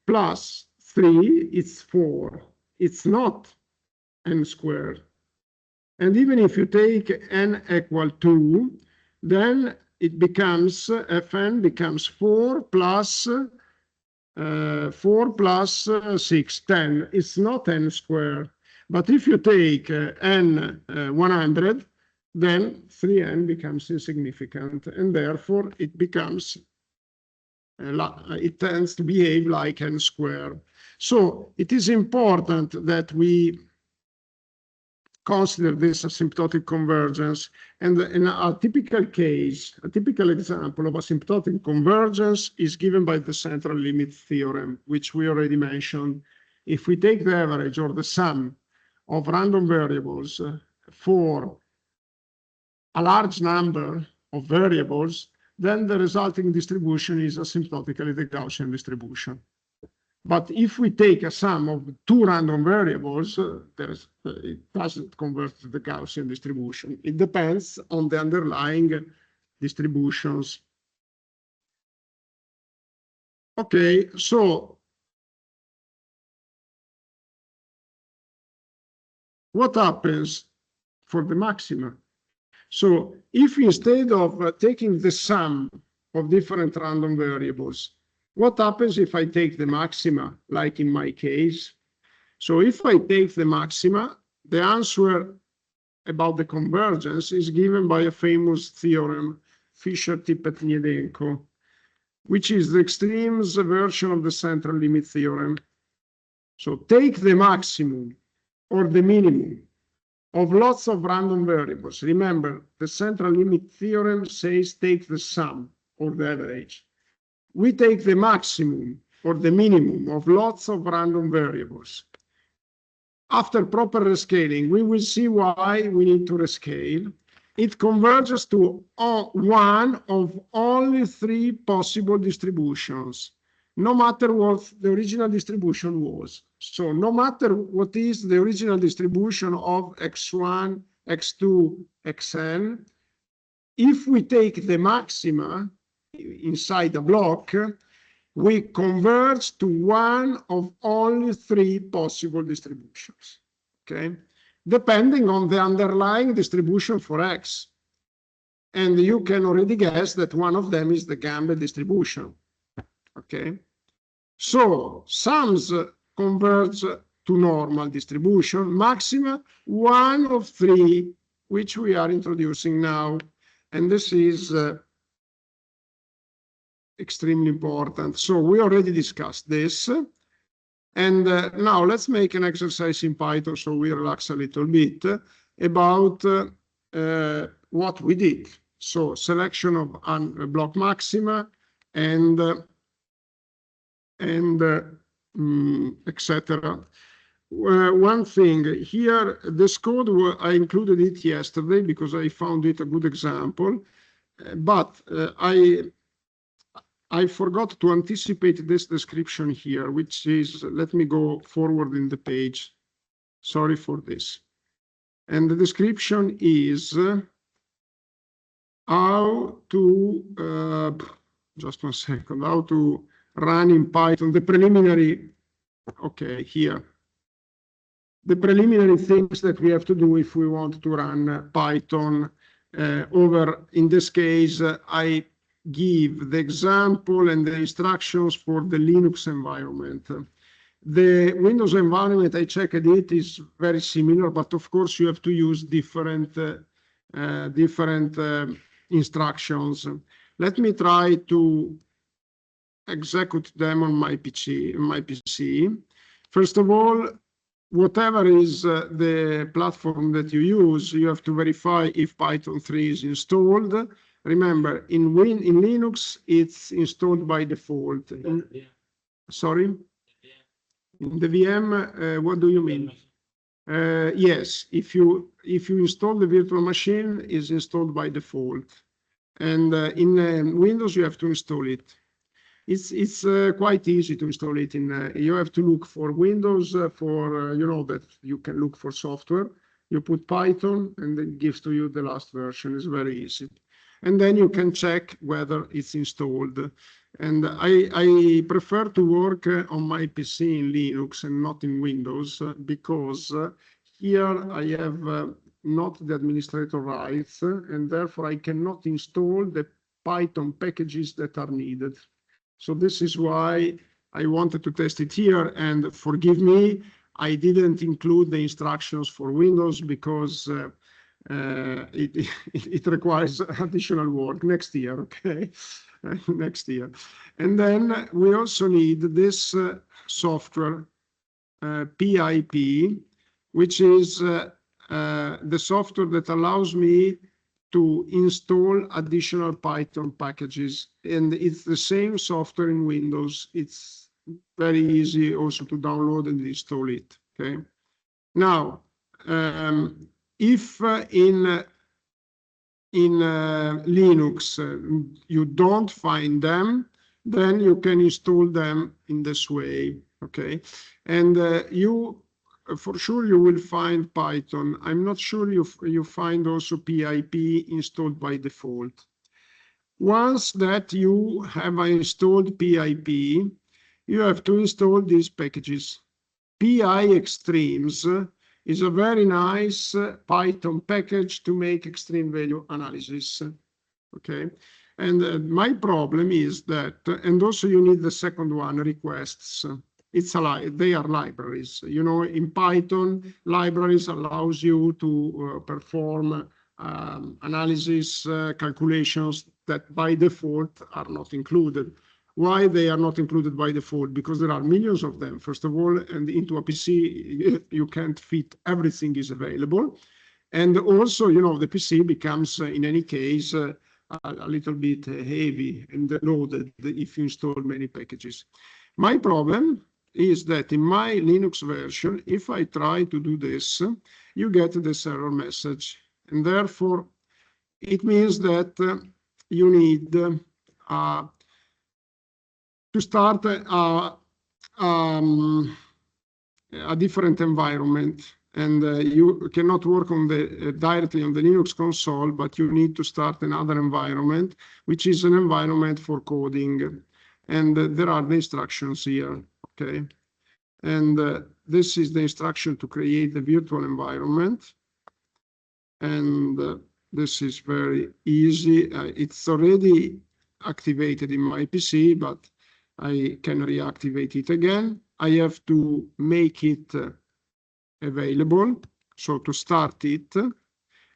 plus 3, it's 4. It's not n squared. And even if you take n equal 2, then it becomes, Fn becomes 4 plus 6, 10. It's not n squared. But if you take n 100, then 3n becomes insignificant, and therefore it becomes, it tends to behave like n squared. So it is important that we consider this asymptotic convergence. And in a typical case, a typical example of asymptotic convergence is given by the central limit theorem, which we already mentioned. If we take the average or the sum of random variables for a large number of variables, then the resulting distribution is asymptotically the Gaussian distribution. But if we take a sum of 2 random variables, it doesn't convert to the Gaussian distribution. It depends on the underlying distributions. Okay, so what happens for the maxima? So if instead of taking the sum of different random variables, what happens if I take the maxima, like in my case? So if I take the maxima, the answer about the convergence is given by a famous theorem, Fisher-Tippett-Gnedenko, which is the extremes version of the central limit theorem. So take the maximum or the minimum of lots of random variables. Remember, the central limit theorem says take the sum or the average. We take the maximum or the minimum of lots of random variables. After proper rescaling, we will see why we need to rescale. It converges to one of only three possible distributions, no matter what the original distribution was. So no matter what is the original distribution of x1, x2, xn, if we take the maxima inside the block, we converge to one of only three possible distributions, okay? Depending on the underlying distribution for x. And you can already guess that one of them is the Gamble distribution, okay? So sums converge to normal distribution, maxima one of three, which we are introducing now. And this is extremely important. So we already discussed this. And now let's make an exercise in Python so we relax a little bit about what we did. So selection of block maxima and etc. One thing here, this code, I included it yesterday because I found it a good example, but I forgot to anticipate this description here, which is, let me go forward in the page. Sorry for this. And the description is how to, just 1 second, how to run in Python, the preliminary, okay, here. The preliminary things that we have to do if we want to run Python over, in this case, I give the example and the instructions for the Linux environment. The Windows environment, I checked it, is very similar, but of course you have to use different instructions. Let me try to execute them on my PC. First of all, whatever is the platform that you use, you have to verify if Python 3 is installed. Remember, in Linux, it's installed by default. Sorry? In the VM, what do you mean? Yes, if you install the virtual machine, it's installed by default. And in Windows, you have to install it. It's quite easy to install it. You have to look for Windows, you know that you can look for software. You put Python, and it gives to you the last version. It's very easy. And then you can check whether it's installed. And I prefer to work on my PC in Linux and not in Windows because here I have not the administrator rights, and therefore I cannot install the Python packages that are needed. So this is why I wanted to test it here, and forgive me, I didn't include the instructions for Windows because it requires additional work next year, okay? Next year. And then we also need this software, PIP, which is the software that allows me to install additional Python packages. And it's the same software in Windows. It's very easy also to download and install it, okay? Now, if in Linux you don't find them, then you can install them in this way, okay? And for sure you will find Python. I'm not sure you find also PIP installed by default. Once that you have installed PIP, you have to install these packages. PI Extremes is a very nice Python package to make extreme value analysis. Okay. And my problem is that, and also you need the second one, requests. They are libraries. You know, in Python, libraries allows you to perform analysis calculations that by default are not included. Why they are not included by default? Because there are millions of them, first of all, and into a PC, you can't fit everything is available. And also, you know, the PC becomes, in any case, a little bit heavy and loaded if you install many packages. My problem is that in my Linux version, if I try to do this, you get this error message. And therefore, it means that you need to start a different environment. And you cannot work on directly on the Linux console, but you need to start another environment, which is an environment for coding. And there are the instructions here, okay? And this is the instruction to create the virtual environment. And this is very easy. It's already activated in my PC, but I can reactivate it again. I have to make it available, so to start it,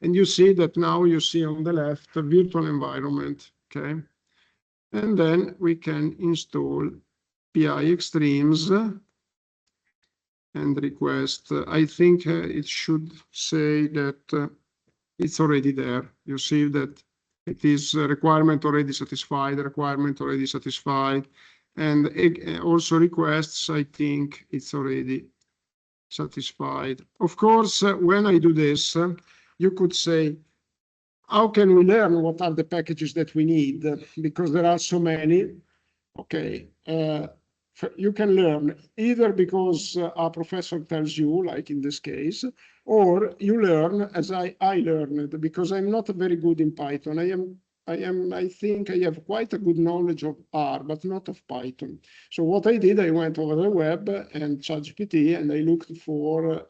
and you see that now you see on the left a virtual environment, okay? And then we can install PI Extremes and request. I think it should say that it's already there. You see that it is requirement already satisfied, requirement already satisfied, and also requests, I think it's already satisfied. Of course, when I do this, you could say, how can we learn what are the packages that we need? Because there are so many. Okay, you can learn either because a professor tells you, like in this case, or you learn as I learned, because I'm not very good in Python. I think I have quite a good knowledge of R, but not of Python. So what I did, I went over the web and ChatGPT, and I looked for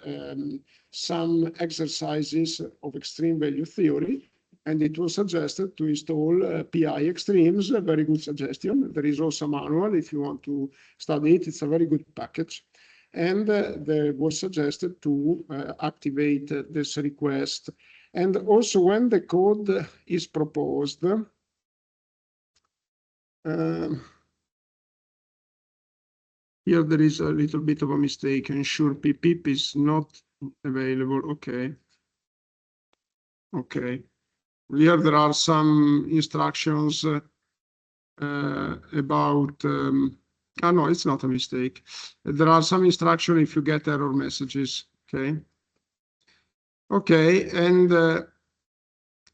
some exercises of extreme value theory, and it was suggested to install PI Extremes, a very good suggestion. There is also a manual if you want to study it. It's a very good package. And there was suggested to activate this request. And also when the code is proposed, here there is a little bit of a mistake. Ensure pip is not available. Okay. Okay. Here there are some instructions about, no, it's not a mistake. There are some instructions if you get error messages, okay? Okay, and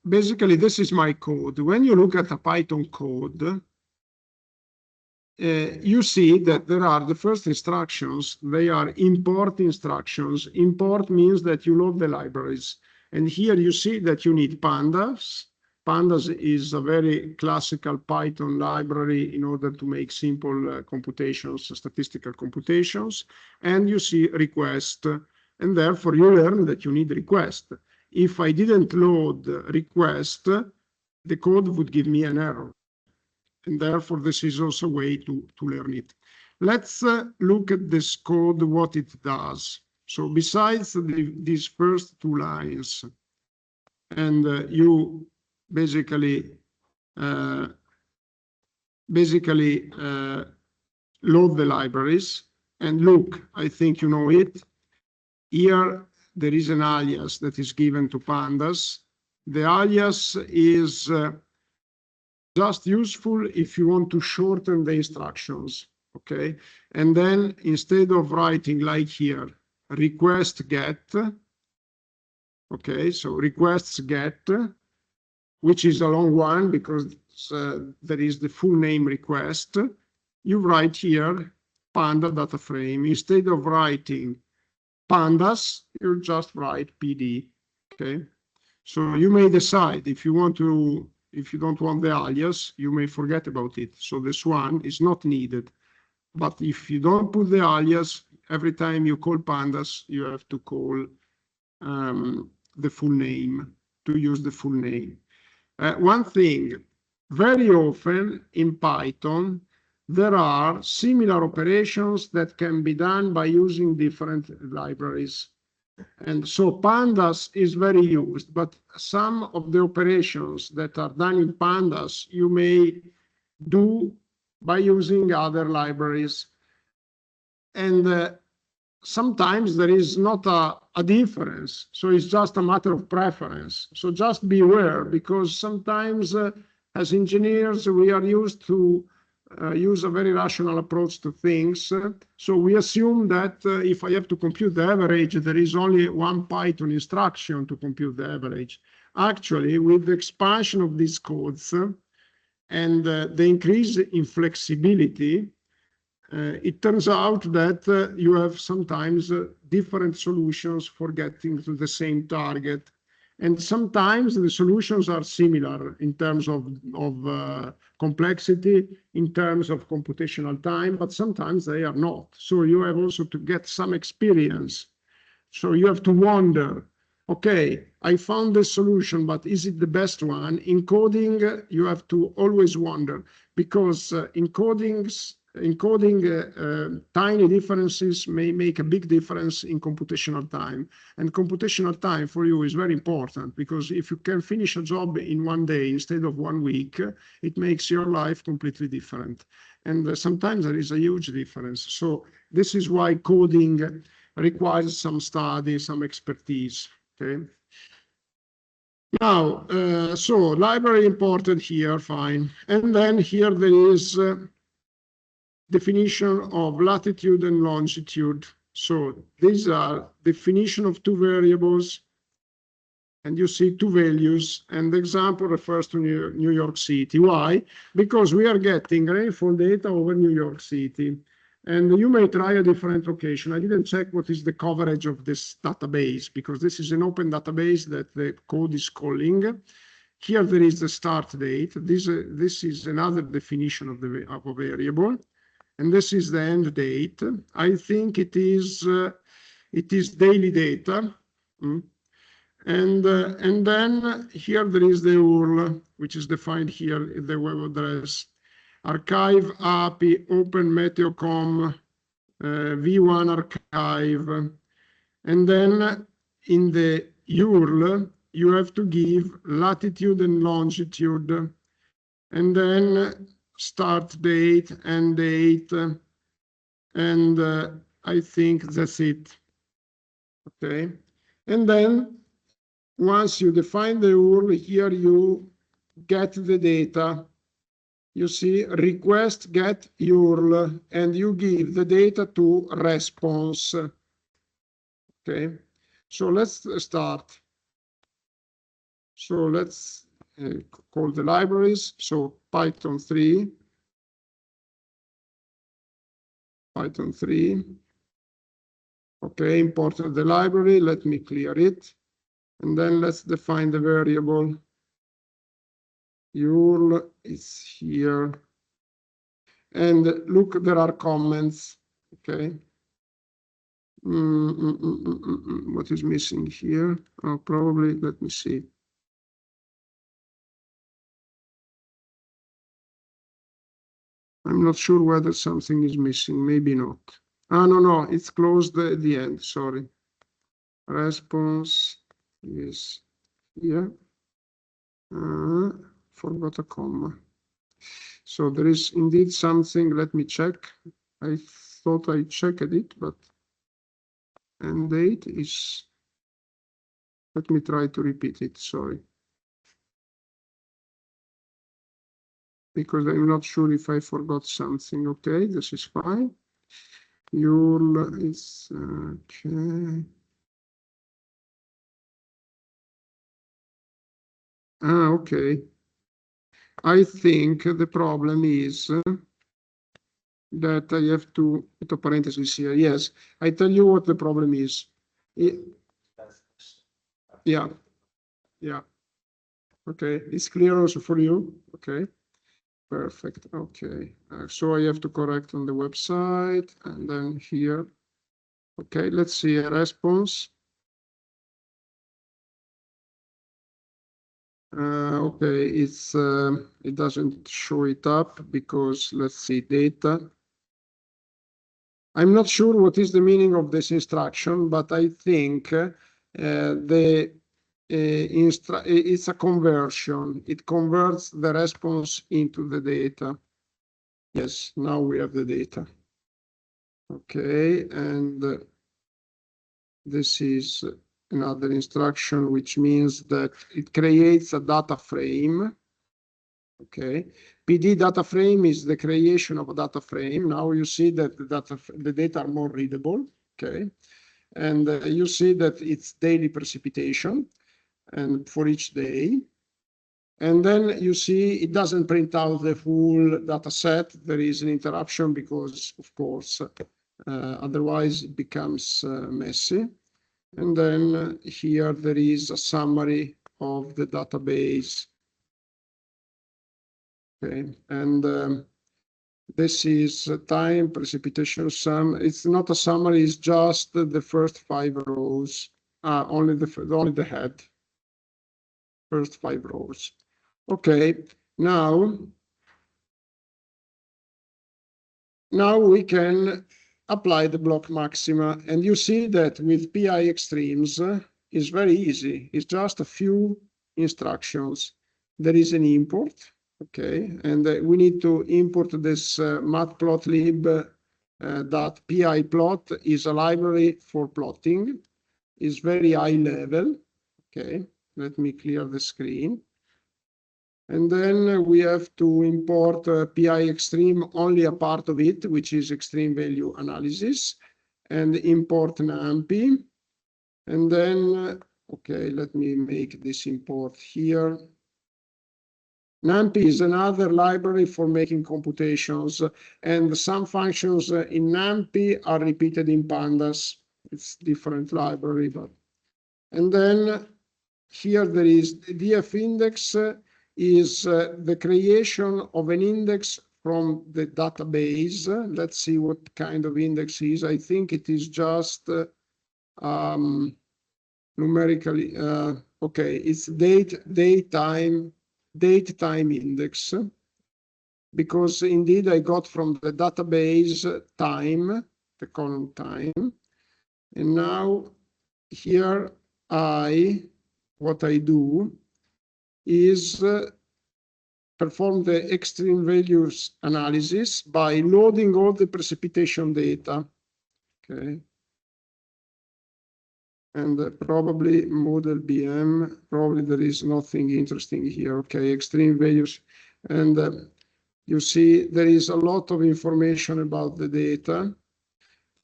basically this is my code. When you look at a Python code, you see that there are the first instructions, they are import instructions. Import means that you load the libraries. And here you see that you need pandas. Pandas is a very classical Python library in order to make simple computations, statistical computations. And you see request. And therefore you learn that you need request. If I didn't load request, the code would give me an error. And therefore this is also a way to learn it. Let's look at this code, what it does. So besides these first two lines, and you basically load the libraries, and look, I think you know it. Here there is an alias that is given to pandas. The alias is just useful if you want to shorten the instructions, okay? And then instead of writing like here, request get, okay, so requests get, which is a long one because there is the full name request. You write here panda data frame. Instead of writing pandas, you just write PD, okay? So you may decide if you want to, if you don't want the alias, you may forget about it. So this one is not needed. But if you don't put the alias, every time you call pandas, you have to call the full name, to use the full name. One thing, very often in Python, there are similar operations that can be done by using different libraries. And so pandas is very used, but some of the operations that are done in pandas, you may do by using other libraries. And sometimes there is not a difference. So it's just a matter of preference. So just beware, because sometimes as engineers, we are used to use a very rational approach to things. So we assume that if I have to compute the average, there is only one Python instruction to compute the average. Actually, with the expansion of these codes and the increase in flexibility, it turns out that you have sometimes different solutions for getting to the same target. And sometimes the solutions are similar in terms of complexity, in terms of computational time, but sometimes they are not. So you have also to get some experience. So you have to wonder, okay, I found the solution, but is it the best one? In coding, you have to always wonder, because encoding tiny differences may make a big difference in computational time. And computational time for you is very important, because if you can finish a job in 1 day instead of 1 week, it makes your life completely different. And sometimes there is a huge difference. So this is why coding requires some study, some expertise, okay? Now, so library imported here, fine. And then here there is definition of latitude and longitude. So these are definition of two variables, and you see two values, and the example refers to New York City. Why? Because we are getting rainfall data over New York City, and you may try a different location. I didn't check what is the coverage of this database, because this is an open database that the code is calling. Here there is the start date. This is another definition of a variable. And this is the end date. I think it is daily data. And then here there is the URL, which is defined here in the web address. Archive API, Open Meteo.com, V1 archive. And then in the URL, you have to give latitude and longitude. And then start date, end date, and I think that's it. Okay, and then once you define the URL, here you get the data. You see request get URL, and you give the data to response. Okay, so let's start. So let's call the libraries. So Python 3. Python 3. Okay, imported the library. Let me clear it. And then let's define the variable. URL is here. And look, there are comments. Okay. What is missing here? Oh, probably, let me see. I'm not sure whether something is missing, maybe not. Ah, no, it's closed at the end, sorry. Response is here. Forgot a comma. So there is indeed something, let me check. I thought I checked it, but end date is, let me try to repeat it, sorry. Because I'm not sure if I forgot something. Okay, this is fine. URL is okay. Okay. I think the problem is that I have to put a parenthesis here. Yes, I tell you what the problem is. Yeah. Okay, it's clear also for you. Okay. Perfect. Okay, so I have to correct on the website and then here. Okay, let's see a response. Okay, it doesn't show it up because let's see data. I'm not sure what is the meaning of this instruction, but I think it's a conversion. It converts the response into the data. Yes, now we have the data. Okay, and this is another instruction, which means that it creates a data frame. Okay, PD data frame is the creation of a data frame. Now you see that the data are more readable. Okay, and you see that it's daily precipitation and for each day. And then you see it doesn't print out the full data set. There is an interruption because, of course, otherwise it becomes messy. And then here there is a summary of the database. Okay, and this is time precipitation sum. It's not a summary, it's just the first 5 rows, only the head, first 5 rows. Okay, now we can apply the block maxima, and you see that with PI extremes is very easy. It's just a few instructions. There is an import, okay, and we need to import this matplotlib .py plot is a library for plotting. It's very high level. Okay, let me clear the screen. And then we have to import PI extreme, only a part of it, which is extreme value analysis, and import NumPy. And then, okay, let me make this import here. NumPy is another library for making computations, and some functions in NumPy are repeated in Pandas. It's different library, but. And then here there is the DF index. Is the creation of an index from the database. Let's see what kind of index is. I think it is just numerically, okay, it's date time index, because indeed I got from the database time, the column time, and now here what I do is perform the extreme values analysis by loading all the precipitation data. Okay. And probably model BM, probably there is nothing interesting here. Okay, extreme values. And you see there is a lot of information about the data.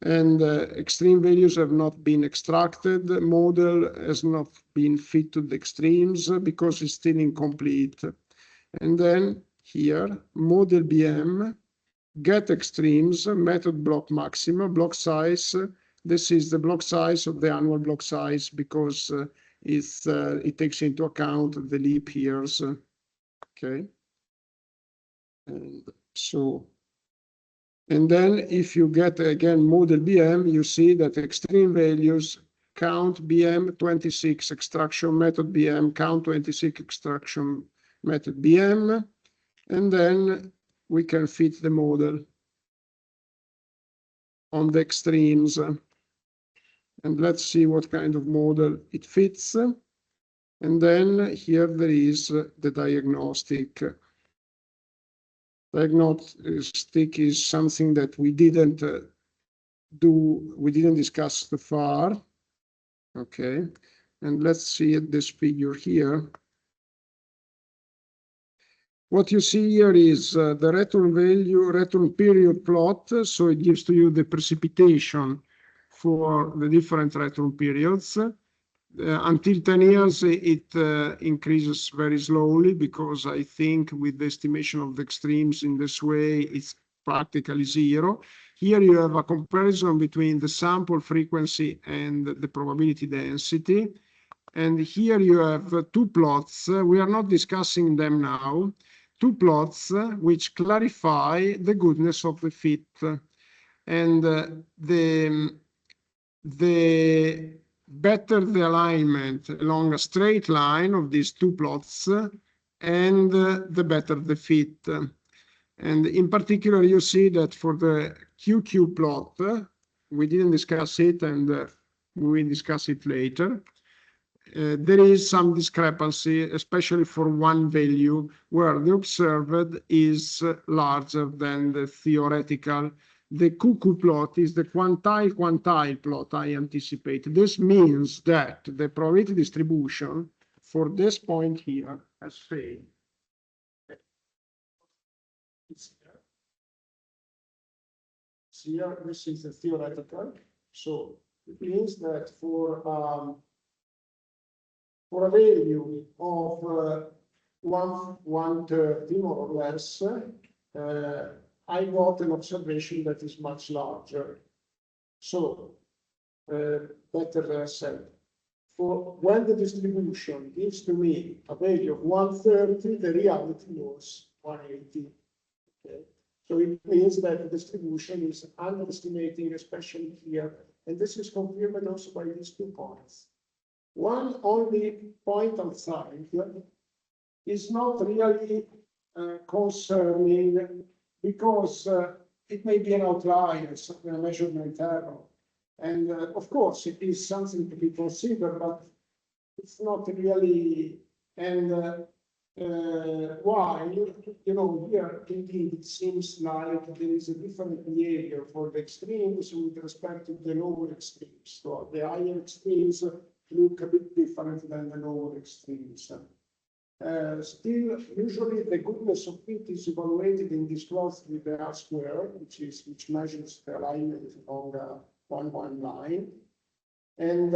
And extreme values have not been extracted. The model has not been fit to the extremes because it's still incomplete. And then here, model BM, get extremes, method block maxima, block size. This is the block size of the annual block size because it takes into account the leap years. Okay. And so. And then if you get again model BM, you see that extreme values count BM 26 extraction method BM, count 26 extraction method BM, and then we can fit the model on the extremes. And let's see what kind of model it fits. And then here there is the diagnostic. Diagnostic is something that we didn't discuss so far. Okay, and let's see this figure here. What you see here is the return period plot. So it gives to you the precipitation for the different return periods. Until 10 years, it increases very slowly because I think with the estimation of the extremes in this way, it's practically zero. Here you have a comparison between the sample frequency and the probability density. And here you have 2 plots. We are not discussing them now. 2 plots which clarify the goodness of the fit. And the better the alignment along a straight line of these two plots, and the better the fit. And in particular, you see that for the QQ plot, we didn't discuss it, and we will discuss it later. There is some discrepancy, especially for one value where the observed is larger than the theoretical. The cuckoo plot is the quantile plot, I anticipate. This means that the probability distribution for this point here has failed. Here, this is the theoretical. So it means that for a value of 130 more or less, I got an observation that is much larger. So better said, for when the distribution gives to me a value of 130, the reality was 180. Okay. So it means that the distribution is underestimating, especially here, and this is confirmed also by these 2 points. One only point outside is not really concerning, because it may be an outlier, a measurement error. And of course, it is something to be considered, but it's not really. And why? You know, here indeed it seems like there is a different behavior for the extremes with respect to the lower extremes. So the higher extremes look a bit different than the lower extremes. Still, usually the goodness of fit is evaluated in this plot with the R square, which measures the alignment along one line, and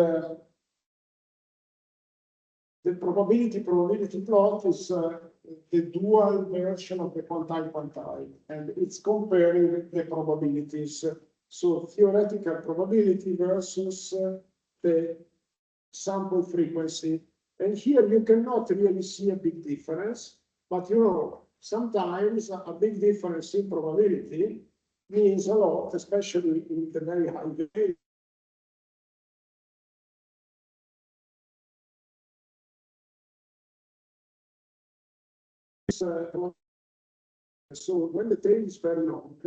the probability plot is the dual version of the quantile, and it's comparing the probabilities. So theoretical probability versus the sample frequency. And here you cannot really see a big difference, but you know, sometimes a big difference in probability means a lot, especially in the very high value. So when the tail is very long,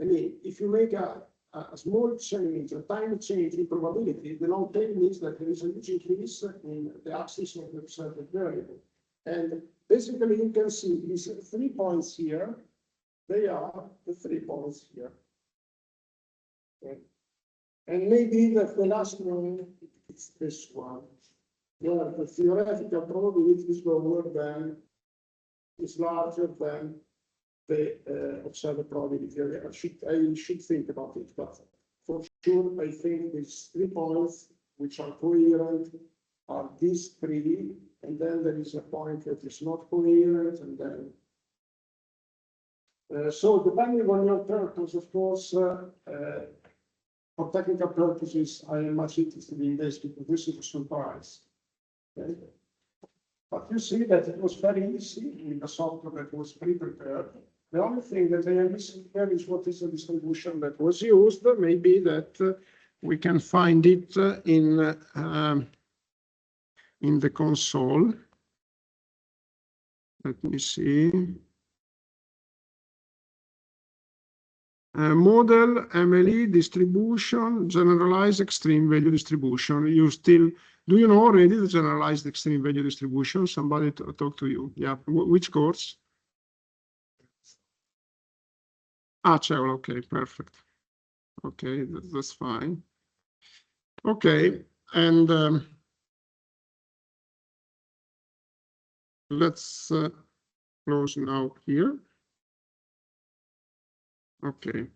I mean, if you make a small change, a tiny change in probability, the long tail means that there is a huge increase in the axis of the observed variable. And basically, you can see these 3 points here, they are the 3 points here. Okay. And maybe the last one, it's this one, where the theoretical probability is lower than, is larger than the observed probability. I should think about it, but for sure, I think these 3 points, which are coherent, are these 3, and then there is a point that is not coherent, and then. So depending on your purpose, of course, for technical purposes, I am much interested in this because this is a surprise. Okay? But you see that it was very easy in the software that was pre-prepared. The only thing that I am missing here is what is the distribution that was used. Maybe that we can find it in the console. Let me see. Model, MLE, distribution, generalized extreme value distribution. You still, do you know already the generalized extreme value distribution? Somebody talk to you. Yeah, which course? CEOL, okay, perfect. Okay, that's fine. Okay, and let's close now here. Okay.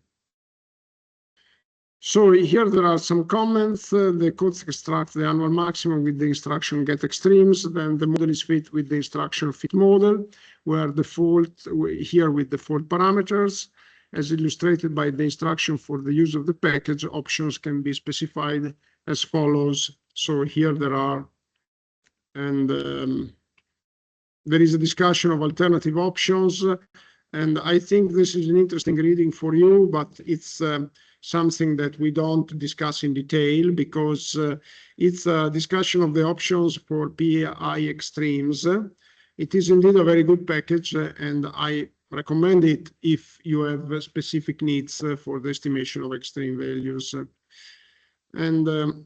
So here there are some comments. The code extracts the annual maximum with the instruction get extremes. Then the model is fit with the instruction fit model, where default here with default parameters, as illustrated by the instruction for the use of the package, options can be specified as follows. So here there are, and there is a discussion of alternative options. And I think this is an interesting reading for you, but it's something that we don't discuss in detail because it's a discussion of the options for PI extremes. It is indeed a very good package, and I recommend it if you have specific needs for the estimation of extreme values. And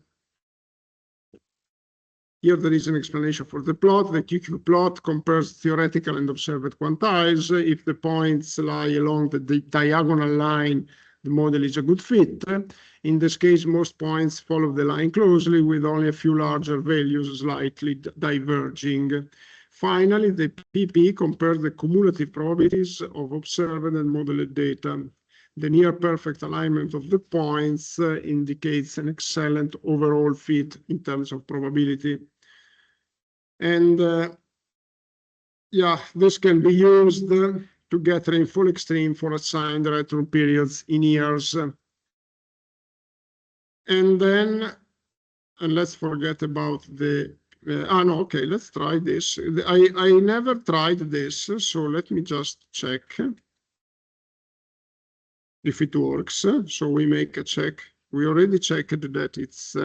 here there is an explanation for the plot. The QQ plot compares theoretical and observed quantiles. If the points lie along the diagonal line, the model is a good fit. In this case, most points follow the line closely with only a few larger values slightly diverging. Finally, the PP compares the cumulative probabilities of observed and modeled data. The near perfect alignment of the points indicates an excellent overall fit in terms of probability. And yeah, this can be used to get rainfall extreme for assigned retro periods in years. And then, and let's forget about the, no, okay, let's try this. I never tried this, so let me just check if it works. So we make a check. We already checked that it's,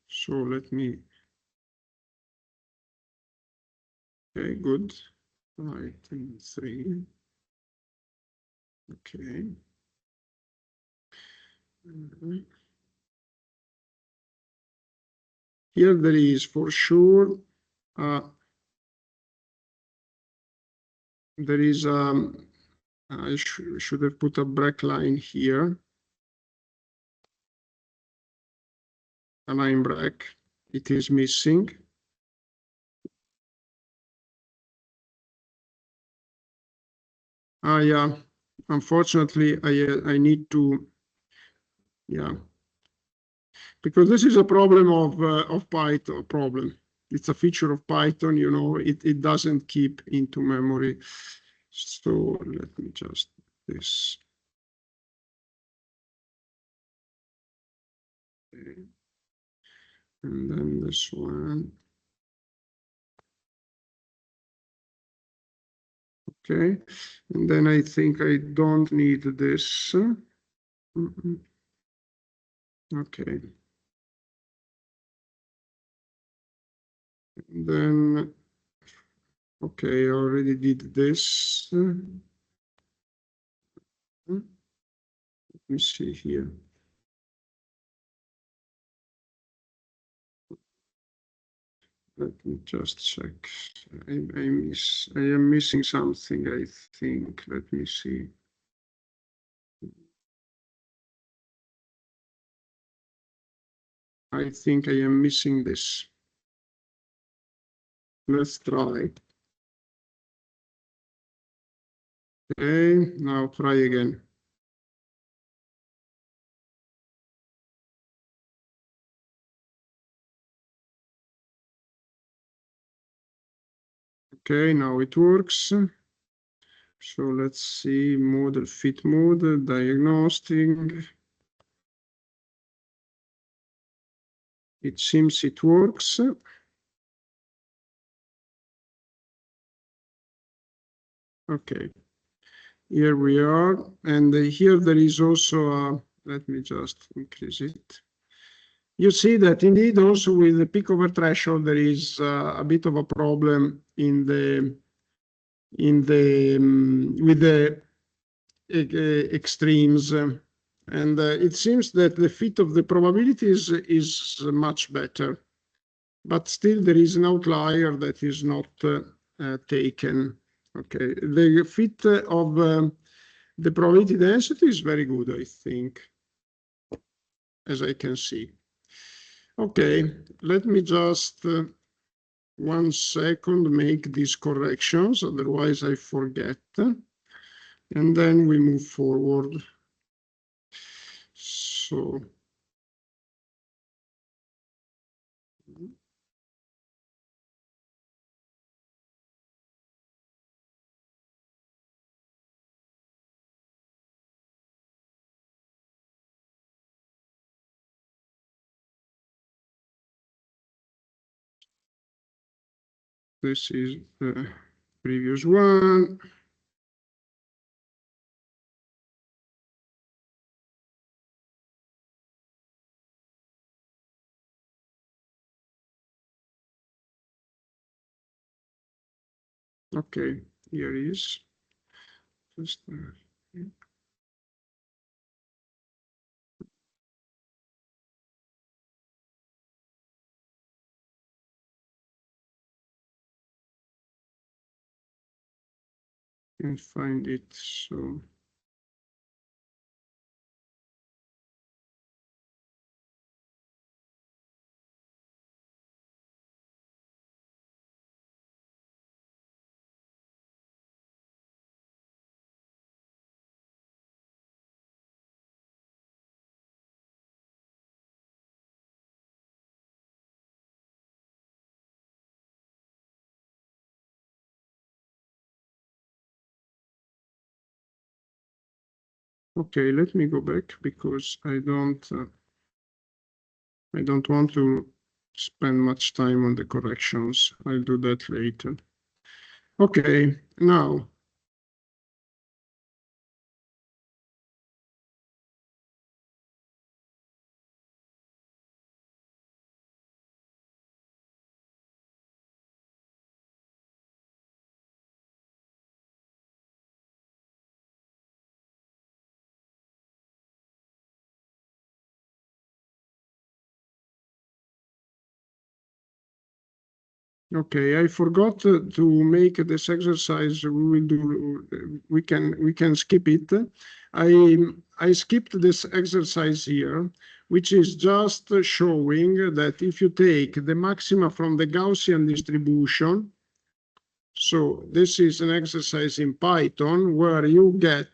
so let me, okay, good. Item 3. Okay. Here there is for sure, there is, I should have put a break line here, a line break. It is missing. Yeah, unfortunately, I need to, yeah, because this is a problem of Python problem. It's a feature of Python, you know, it doesn't keep into memory. So let me just this. Okay. And then this one. Okay, and then I think I don't need this. Okay. Then, okay, I already did this. Let me see here. Let me just check. I am missing something, I think. Let me see. I think I am missing this. Let's try. Okay, now try again. Okay, now it works. So let's see, model fit model, diagnostic. It seems it works. Okay, here we are. And here there is also, let me just increase it. You see that indeed also with the peak over threshold, there is a bit of a problem in the, with the extremes. And it seems that the fit of the probabilities is much better, but still there is an outlier that is not taken. Okay, the fit of the probability density is very good, I think, as I can see. Okay, let me just 1 second make these corrections, otherwise I forget. And then we move forward. So, this is the previous one. Okay, here is. Just, can find it. So okay, let me go back because I don't want to spend much time on the corrections. I'll do that later. Okay, now okay, I forgot to make this exercise. We can skip it. I skipped this exercise here, which is just showing that if you take the maxima from the Gaussian distribution, so this is an exercise in Python where you get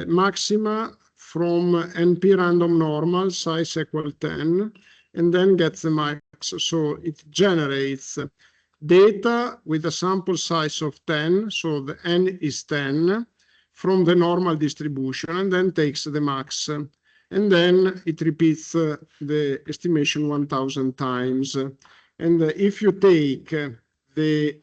maxima from NP random normal size equal 10, and then gets the max. So it generates data with a sample size of 10, so the n is 10, from the normal distribution, and then takes the max. And then it repeats the estimation 1,000 times. And if you take the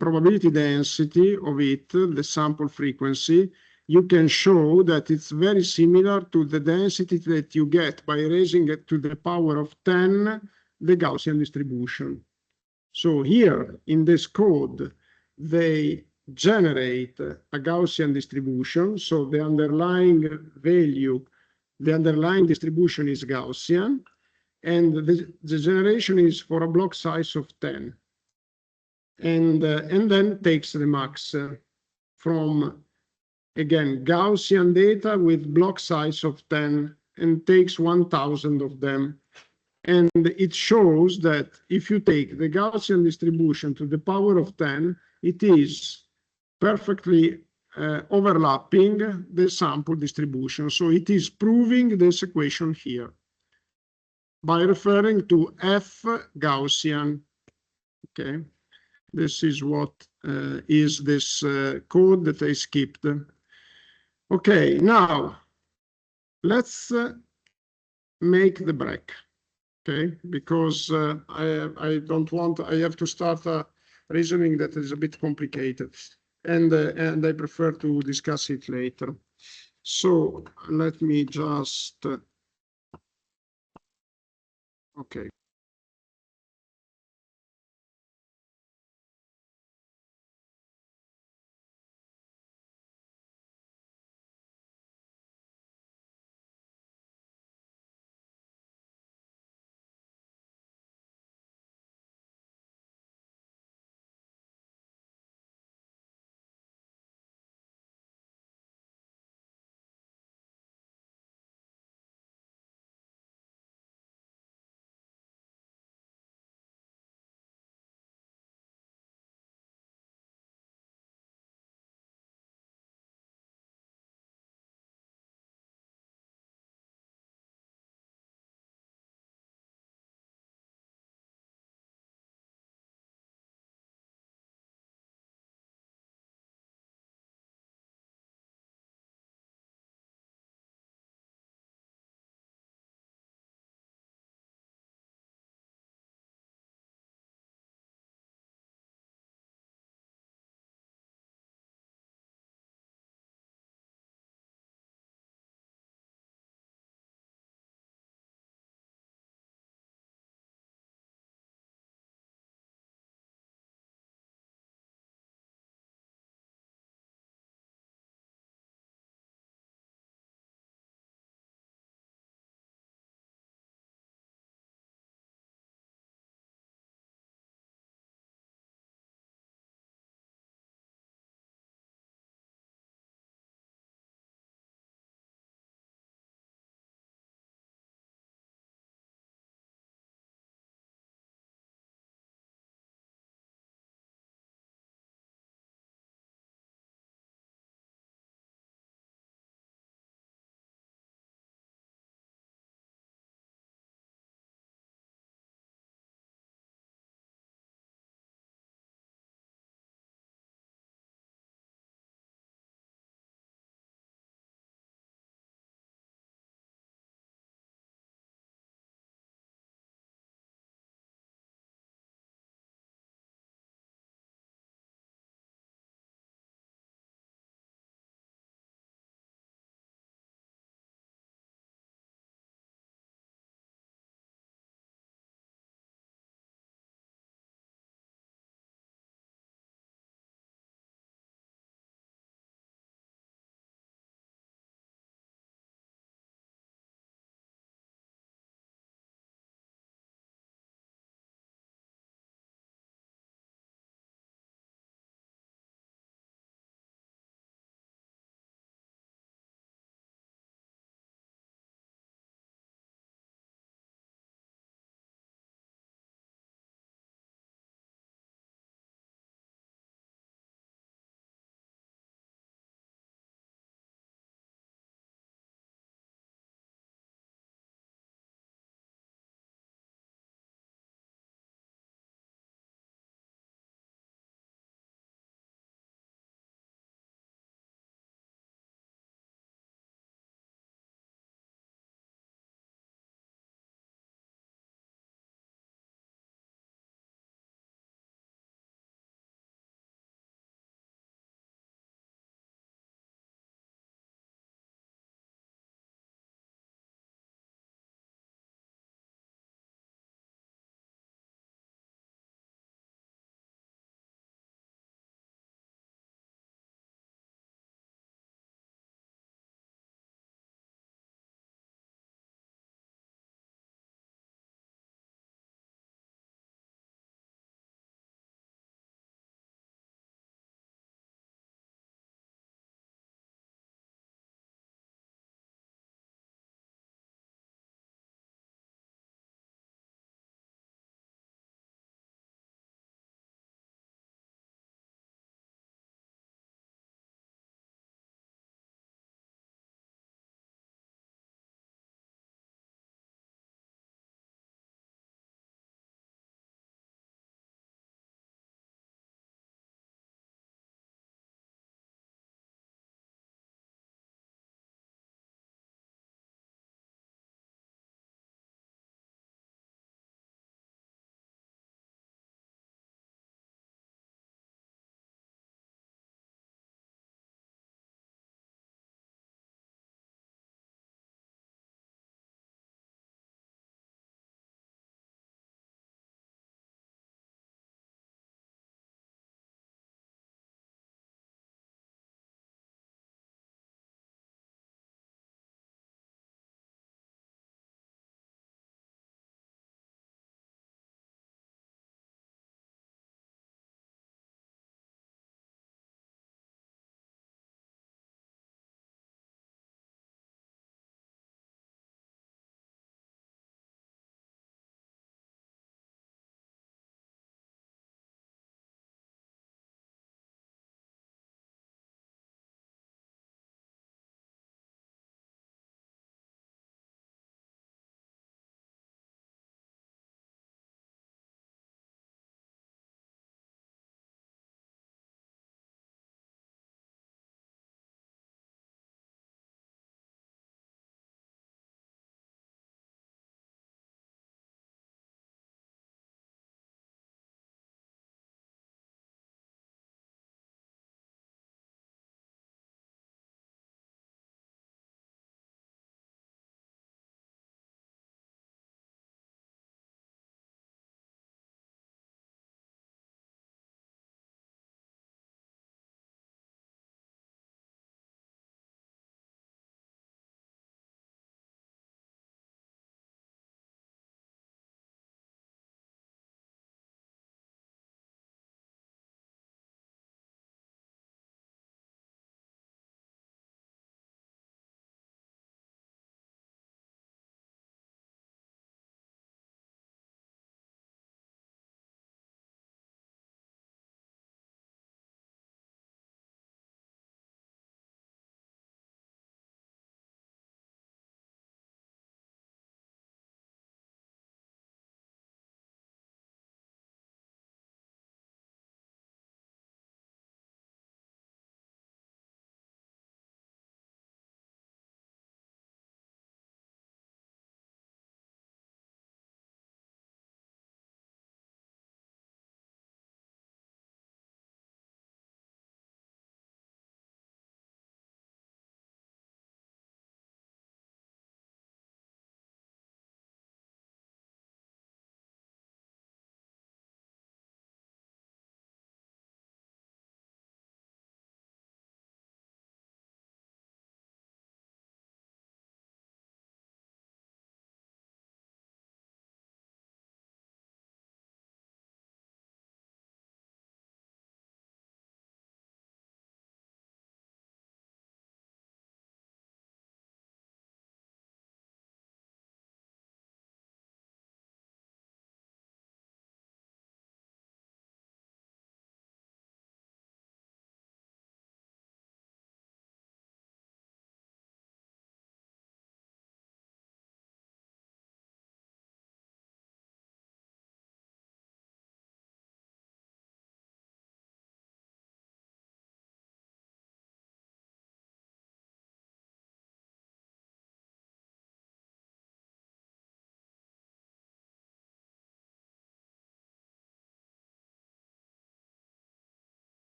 probability density of it, the sample frequency, you can show that it's very similar to the density that you get by raising it to the power of 10, the Gaussian distribution. So here in this code, they generate a Gaussian distribution. So the underlying value, the underlying distribution is Gaussian, and the generation is for a block size of 10. And then takes the max from, again, Gaussian data with block size of 10 and takes 1,000 of them. And it shows that if you take the Gaussian distribution to the power of 10, it is perfectly overlapping the sample distribution. So it is proving this equation here by referring to F Gaussian, okay? This is what is this code that I skipped. Okay, now let's make the break, okay? Because I don't want, I have to start reasoning that is a bit complicated, and I prefer to discuss it later. So let me just, okay.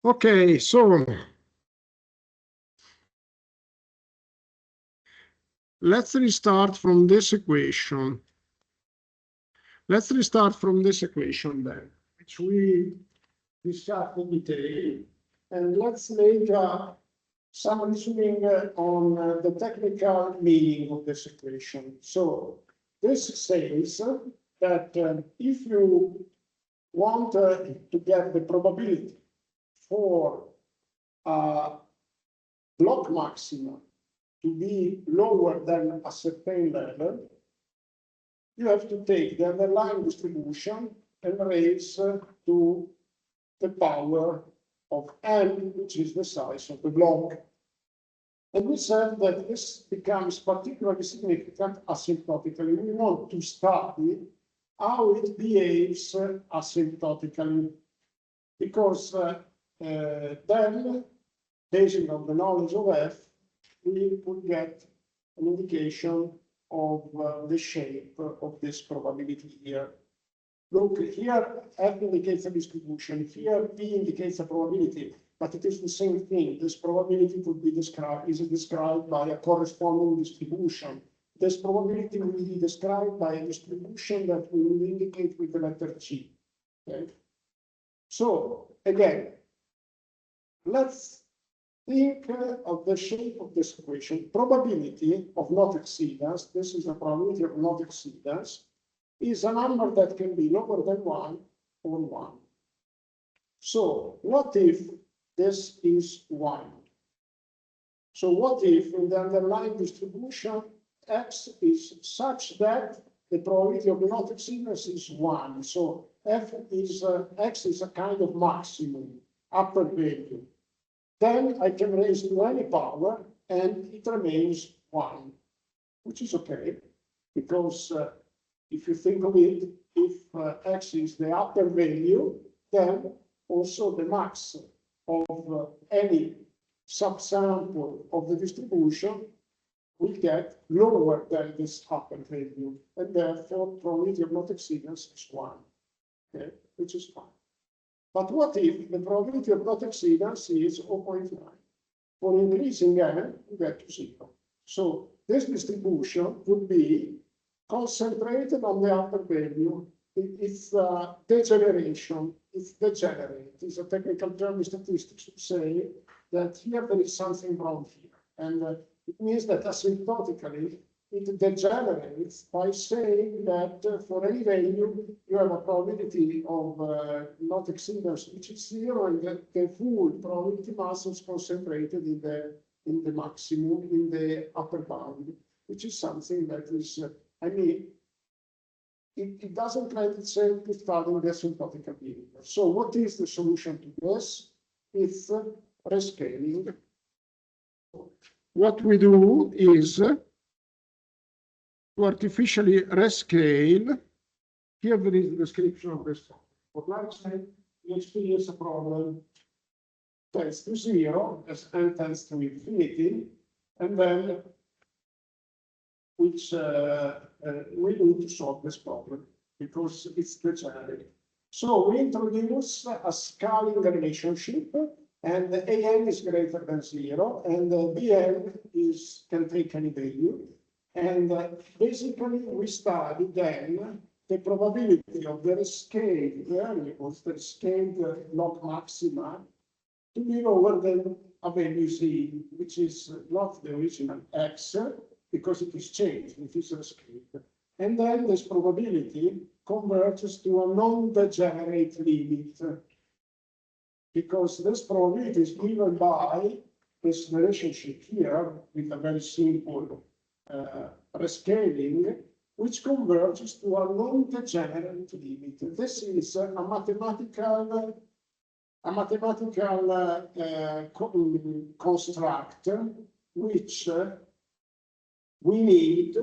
Okay, so let's restart from this equation. Let's restart from this equation then, which we discussed in detail, and let's make some reasoning on the technical meaning of this equation. So this says that if you want to get the probability for block maxima to be lower than a certain level, you have to take the underlying distribution and raise to the power of n, which is the size of the block. And we said that this becomes particularly significant asymptotically. We want to study how it behaves asymptotically, because then, based on the knowledge of f, we would get an indication of the shape of this probability here. Look, here f indicates a distribution, here p indicates a probability, but it is the same thing. This probability could be described by a corresponding distribution. This probability will be described by a distribution that we will indicate with the letter G. Okay? So again, let's think of the shape of this equation. Probability of not exceedance, this is the probability of not exceedance, is a number that can be lower than 1 or 1. So what if this is 1? So what if in the underlying distribution x is such that the probability of not exceedance is 1? So f is x is a kind of maximum, upper value. Then I can raise to any power and it remains 1, which is okay, because if you think of it, if x is the upper value, then also the max of any subsample of the distribution will get lower than this upper value, and therefore probability of not exceedance is 1, okay, which is fine. But what if the probability of not exceedance is 0.9? For increasing n, you get to 0. So this distribution would be concentrated on the upper value. It's degeneration. It's degenerate. It's a technical term in statistics to say that here there is something wrong here. And it means that asymptotically, it degenerates by saying that for any value, you have a probability of not exceedance, which is 0, and that the full probability mass is concentrated in the maximum, in the upper bound, which is something that is, I mean, it doesn't lend itself to studying the asymptotical behavior. So what is the solution to this? It's rescaling. What we do is to artificially rescale. Here there is the description of this problem. For large n, you experience a problem tends to 0 as n tends to infinity, and then which we need to solve this problem because it's degenerate. So we introduce a scaling relationship, and an is greater than 0, and bn can take any value. And basically, we study then the probability of the rescaled variables, the scaled log maxima, to be lower than a value z, which is not the original x, because it is changed, it is rescaled. And then this probability converges to a non-degenerate limit, because this probability is given by this relationship here with a very simple rescaling, which converges to a non-degenerate limit. This is a mathematical construct which we need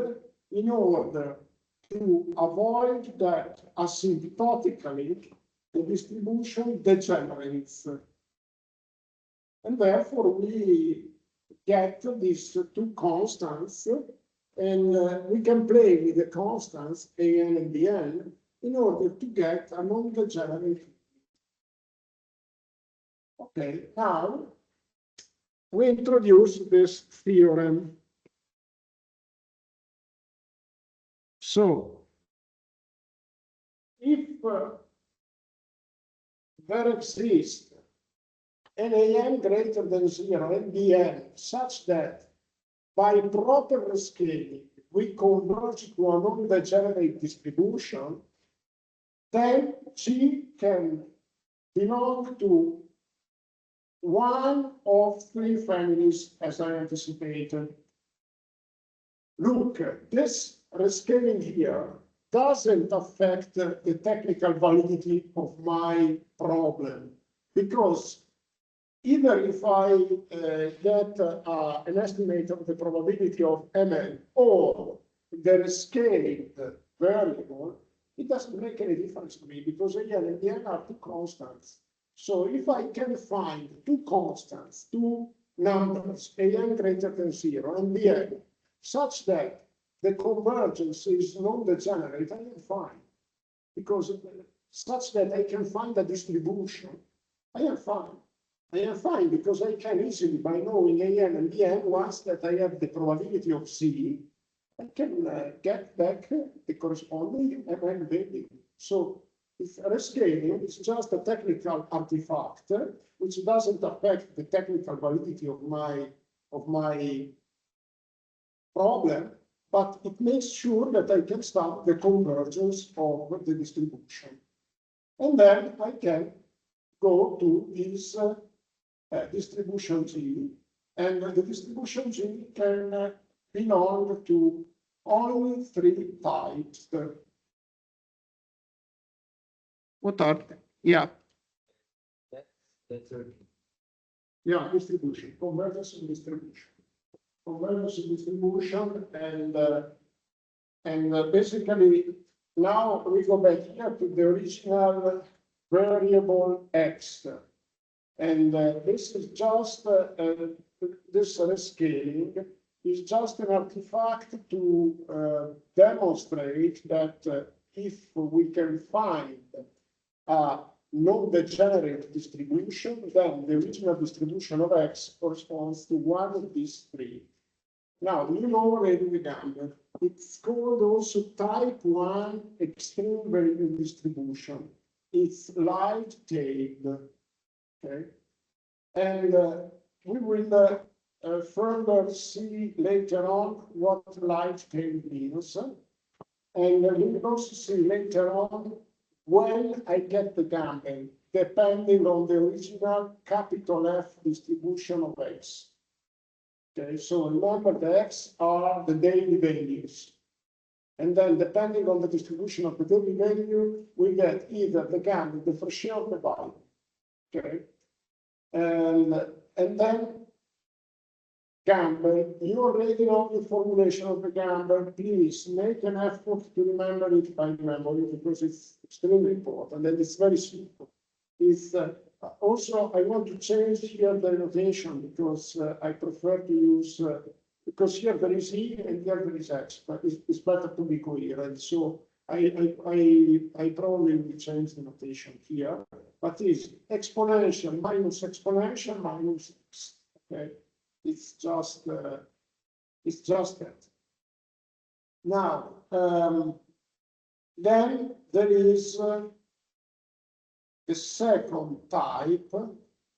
in order to avoid that asymptotically the distribution degenerates. And therefore we get these two constants, and we can play with the constants an and bn in order to get a non-degenerate Okay, now we introduce this theorem. So if there exists an an greater than 0 and bn such that by proper rescaling we converge to a non-degenerate distribution, then G can belong to one of three families, as I anticipated. Look, this rescaling here doesn't affect the technical validity of my problem, because either if I get an estimate of the probability of Mn or the rescaling variable, it doesn't make any difference to me, because again, in the end are two constants. So if I can find two constants, two numbers, an greater than 0 and bn, such that the convergence is non-degenerate, I am fine. Because such that I can find a distribution, I am fine. I am fine because I can easily, by knowing an and bn, once that I have the probability of C, I can get back the corresponding Mn value. So if rescaling is just a technical artifact which doesn't affect the technical validity of my problem, but it makes sure that I can start the convergence of the distribution. And then I can go to this distribution G, and the distribution G can belong to only three types. What are they? Yeah. That's it. Yeah, distribution, convergence and distribution. Convergence and distribution, and basically now we go back here to the original variable x. And this is just, this rescaling is just an artifact to demonstrate that if we can find a non-degenerate distribution, then the original distribution of x corresponds to one of these three. Now, you know already the gamma. It's called also type 1 extreme value distribution. It's light-tailed. Okay, and we will further see later on what light-tailed means, and we will also see later on when I get the gamma, depending on the original capital F distribution of x. Okay, so remember the x are the daily values. And then depending on the distribution of the daily value, we get either the gamma, the Fréchet or the value. Okay. And then gamma, you already know the formulation of the gamma. Please make an effort to remember it by memory, because it's extremely important and it's very simple. It's also, I want to change here the notation, because I prefer to use, because here there is E and here there is X, but it's better to be coherent. So I probably will change the notation here, but it's exponential minus X. Okay, it's just that. Now, then there is the second type,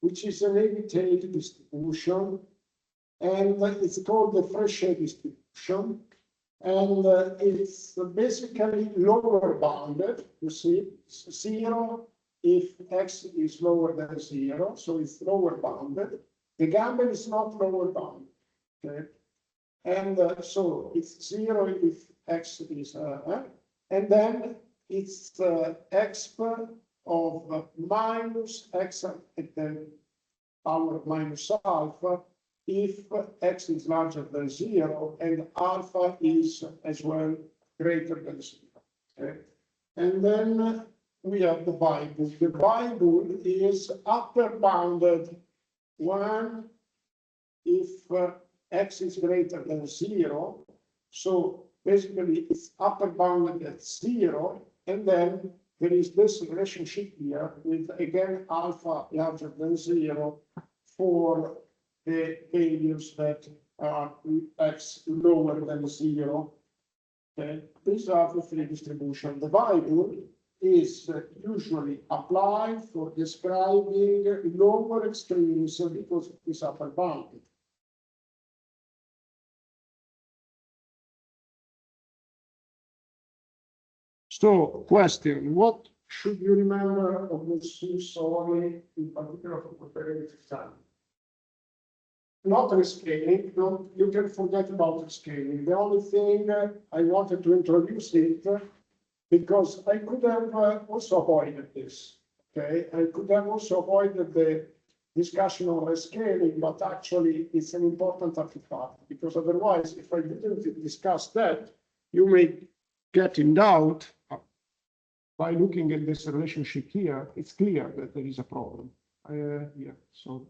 which is an heavy-tailed distribution, and it's called the Fréchet distribution. And it's basically lower bounded. You see, it's 0 if x is lower than 0, so it's lower bounded. The gamma is not lower bounded. Okay, and so it's 0 if x is, and then it's exp of minus x at the power minus alpha if x is larger than 0 and alpha is as well greater than 0. Okay? And then we have the Weibull. The Weibull is upper bounded 1 if x is greater than 0. So basically it's upper bounded at 0, and then there is this relationship here with, again, alpha larger than 0 for the values that are x lower than 0. Okay, these are the three distributions. The Weibull is usually applied for describing lower extremes because it is upper bounded. So, question, what should you remember of the Swiss story, in particular for comparative time? Not rescaling, you can forget about rescaling. The only thing I wanted to introduce it because I could have also avoided this. Okay, I could have also avoided the discussion on rescaling, but actually it's an important artifact because otherwise, if I didn't discuss that, you may get in doubt. By looking at this relationship here, it's clear that there is a problem. Yeah, so.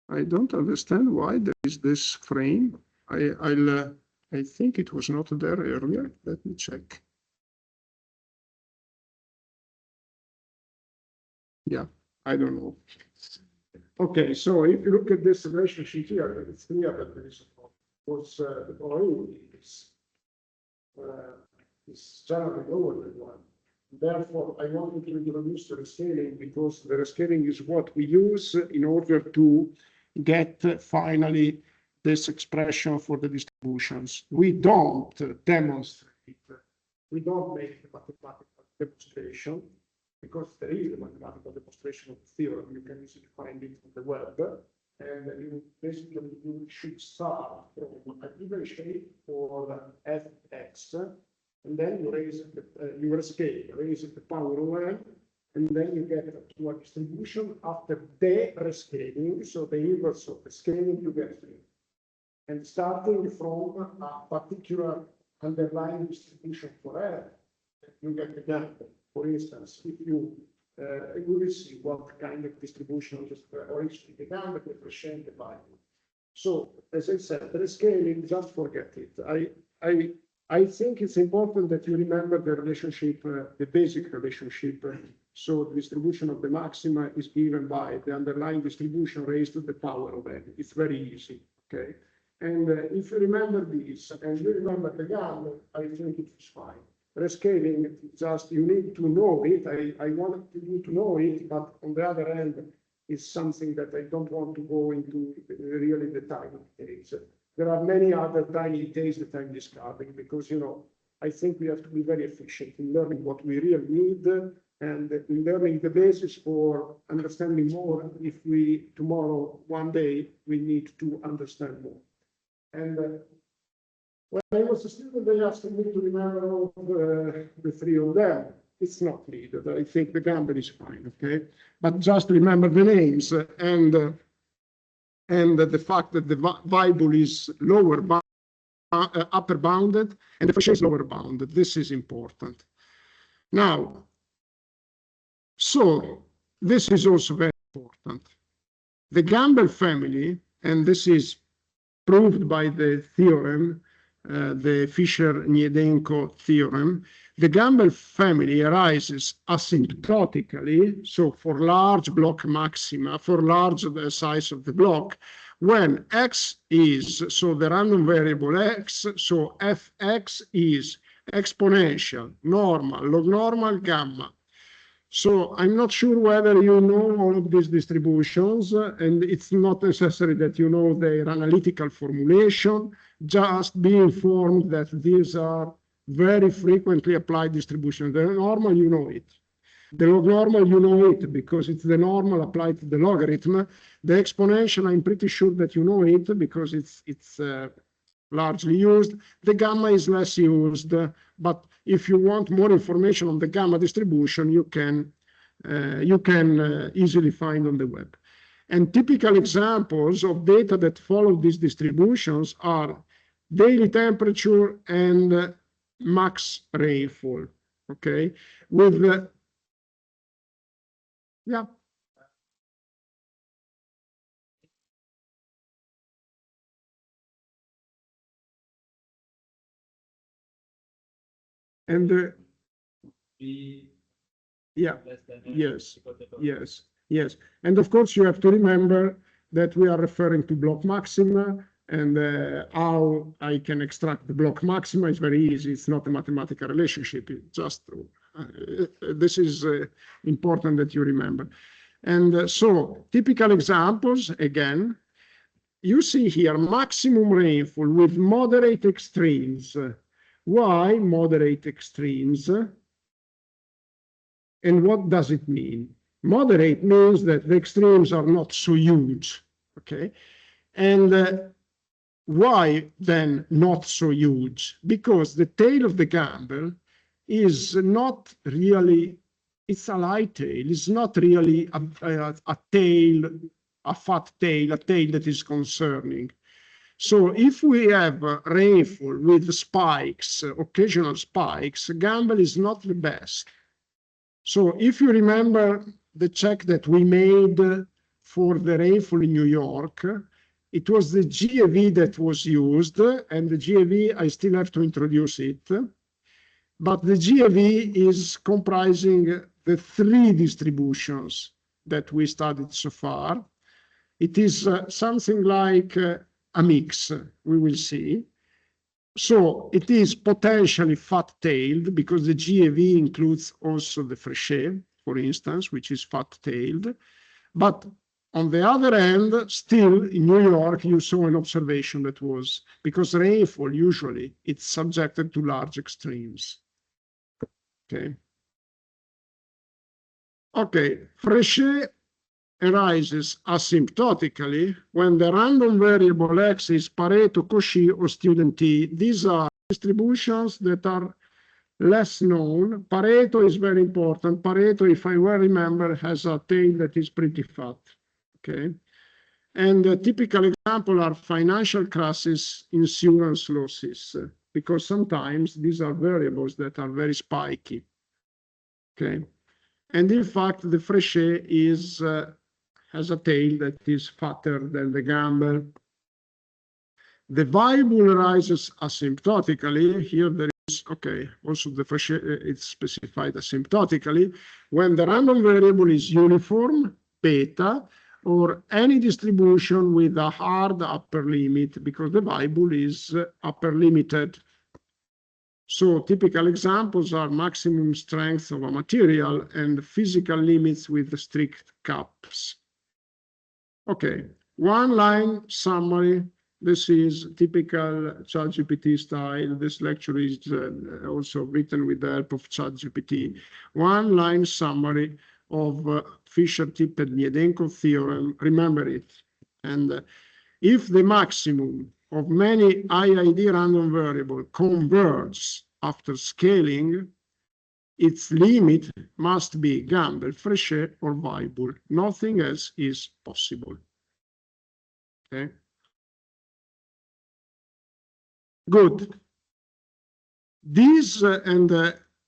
I don't understand why there is this frame. I think it was not there earlier. Let me check. Yeah, I don't know. Okay, so if you look at this relationship here, it's clear that there is a problem. Because the probability is generally lower than 1. Therefore, I wanted to introduce the rescaling because the rescaling is what we use in order to get finally this expression for the distributions. We don't demonstrate, we don't make the mathematical demonstration because there is a mathematical demonstration of the theorem. You can easily find it on the web, and you basically you should start from a given shape for fx, and then you raise you rescale, raise the power of n, and then you get to a distribution after the rescaling, so the inverse of the scaling you get 3. And starting from a particular underlying distribution for f, you get the gamma. For instance, if you we will see what kind of distribution is originally the gamma with the Shen value. So as I said, the rescaling, just forget it. I think it's important that you remember the relationship, the basic relationship. So the distribution of the maxima is given by the underlying distribution raised to the power of n. It's very easy, okay? And if you remember this and you remember the gamma, I think it is fine. Rescaling, just you need to know it. I wanted you to know it, but on the other hand, it's something that I don't want to go into really the tiny details. There are many other tiny details that I'm discarding because, you know, I think we have to be very efficient in learning what we really need and in learning the basis for understanding more if we tomorrow, one day, we need to understand more. And when I was a student, they asked me to remember all the 3 of them. It's not needed. I think the gamma is fine, okay? But just remember the names and the fact that the Weibull is upper bounded and the Frechet is lower bounded. This is important. Now, so this is also very important. The Gamble family, and this is proved by the theorem, the Fisher-Niedenko theorem, the Gamble family arises asymptotically, so for large block maxima, for large the size of the block, when x is, so the random variable x, so fx is exponential, normal, log normal, gamma. So I'm not sure whether you know all of these distributions, and it's not necessary that you know their analytical formulation. Just be informed that these are very frequently applied distributions. The normal, you know it. The log normal, you know it because it's the normal applied to the logarithm. The exponential, I'm pretty sure that you know it because it's largely used. The gamma is less used, but if you want more information on the gamma distribution, you can easily find on the web. And typical examples of data that follow these distributions are daily temperature and max rainfall. Okay, with yeah. And B yeah, less than yes, equal to yes, yes. And of course, you have to remember that we are referring to block maxima, and how I can extract the block maxima is very easy. It's not a mathematical relationship. It's just this is important that you remember. And so typical examples, again, you see here maximum rainfall with moderate extremes. Why moderate extremes? And what does it mean? Moderate means that the extremes are not so huge, okay? And why then not so huge? Because the tail of the gamble is not really, it's a light tail, it's not really a tail, a fat tail, a tail that is concerning. So if we have rainfall with spikes, occasional spikes, gamble is not the best. So if you remember the check that we made for the rainfall in New York, it was the GAV that was used, and the GAV, I still have to introduce it. But the GAV is comprising the three distributions that we studied so far. It is something like a mix, we will see. So it is potentially fat-tailed because the GAV includes also the Frechet, for instance, which is fat-tailed. But on the other hand, still in New York, you saw an observation that was, because rainfall usually it's subjected to large extremes. Okay. Okay, Frechet arises asymptotically when the random variable X is Pareto, Cauchy, or student T. These are distributions that are less known. Pareto is very important. Pareto, if I well remember, has a tail that is pretty fat. Okay. And a typical example are financial crisis, insurance losses, because sometimes these are variables that are very spiky. Okay. And in fact, the Frechet is has a tail that is fatter than the gamble. The Weibull rises asymptotically. Here there is, okay, also the Frechet, it's specified asymptotically when the random variable is uniform, beta, or any distribution with a hard upper limit, because the Weibull is upper limited. So typical examples are maximum strength of a material and physical limits with strict caps. Okay, one line summary. This is typical ChatGPT style. This lecture is also written with the help of ChatGPT. One line summary of Fisher-Tippett-Gnedenko theorem. Remember it. And if the maximum of many IID random variable converges after scaling, its limit must be gamble, Frechet, or Weibull. Nothing else is possible. Okay. Good. These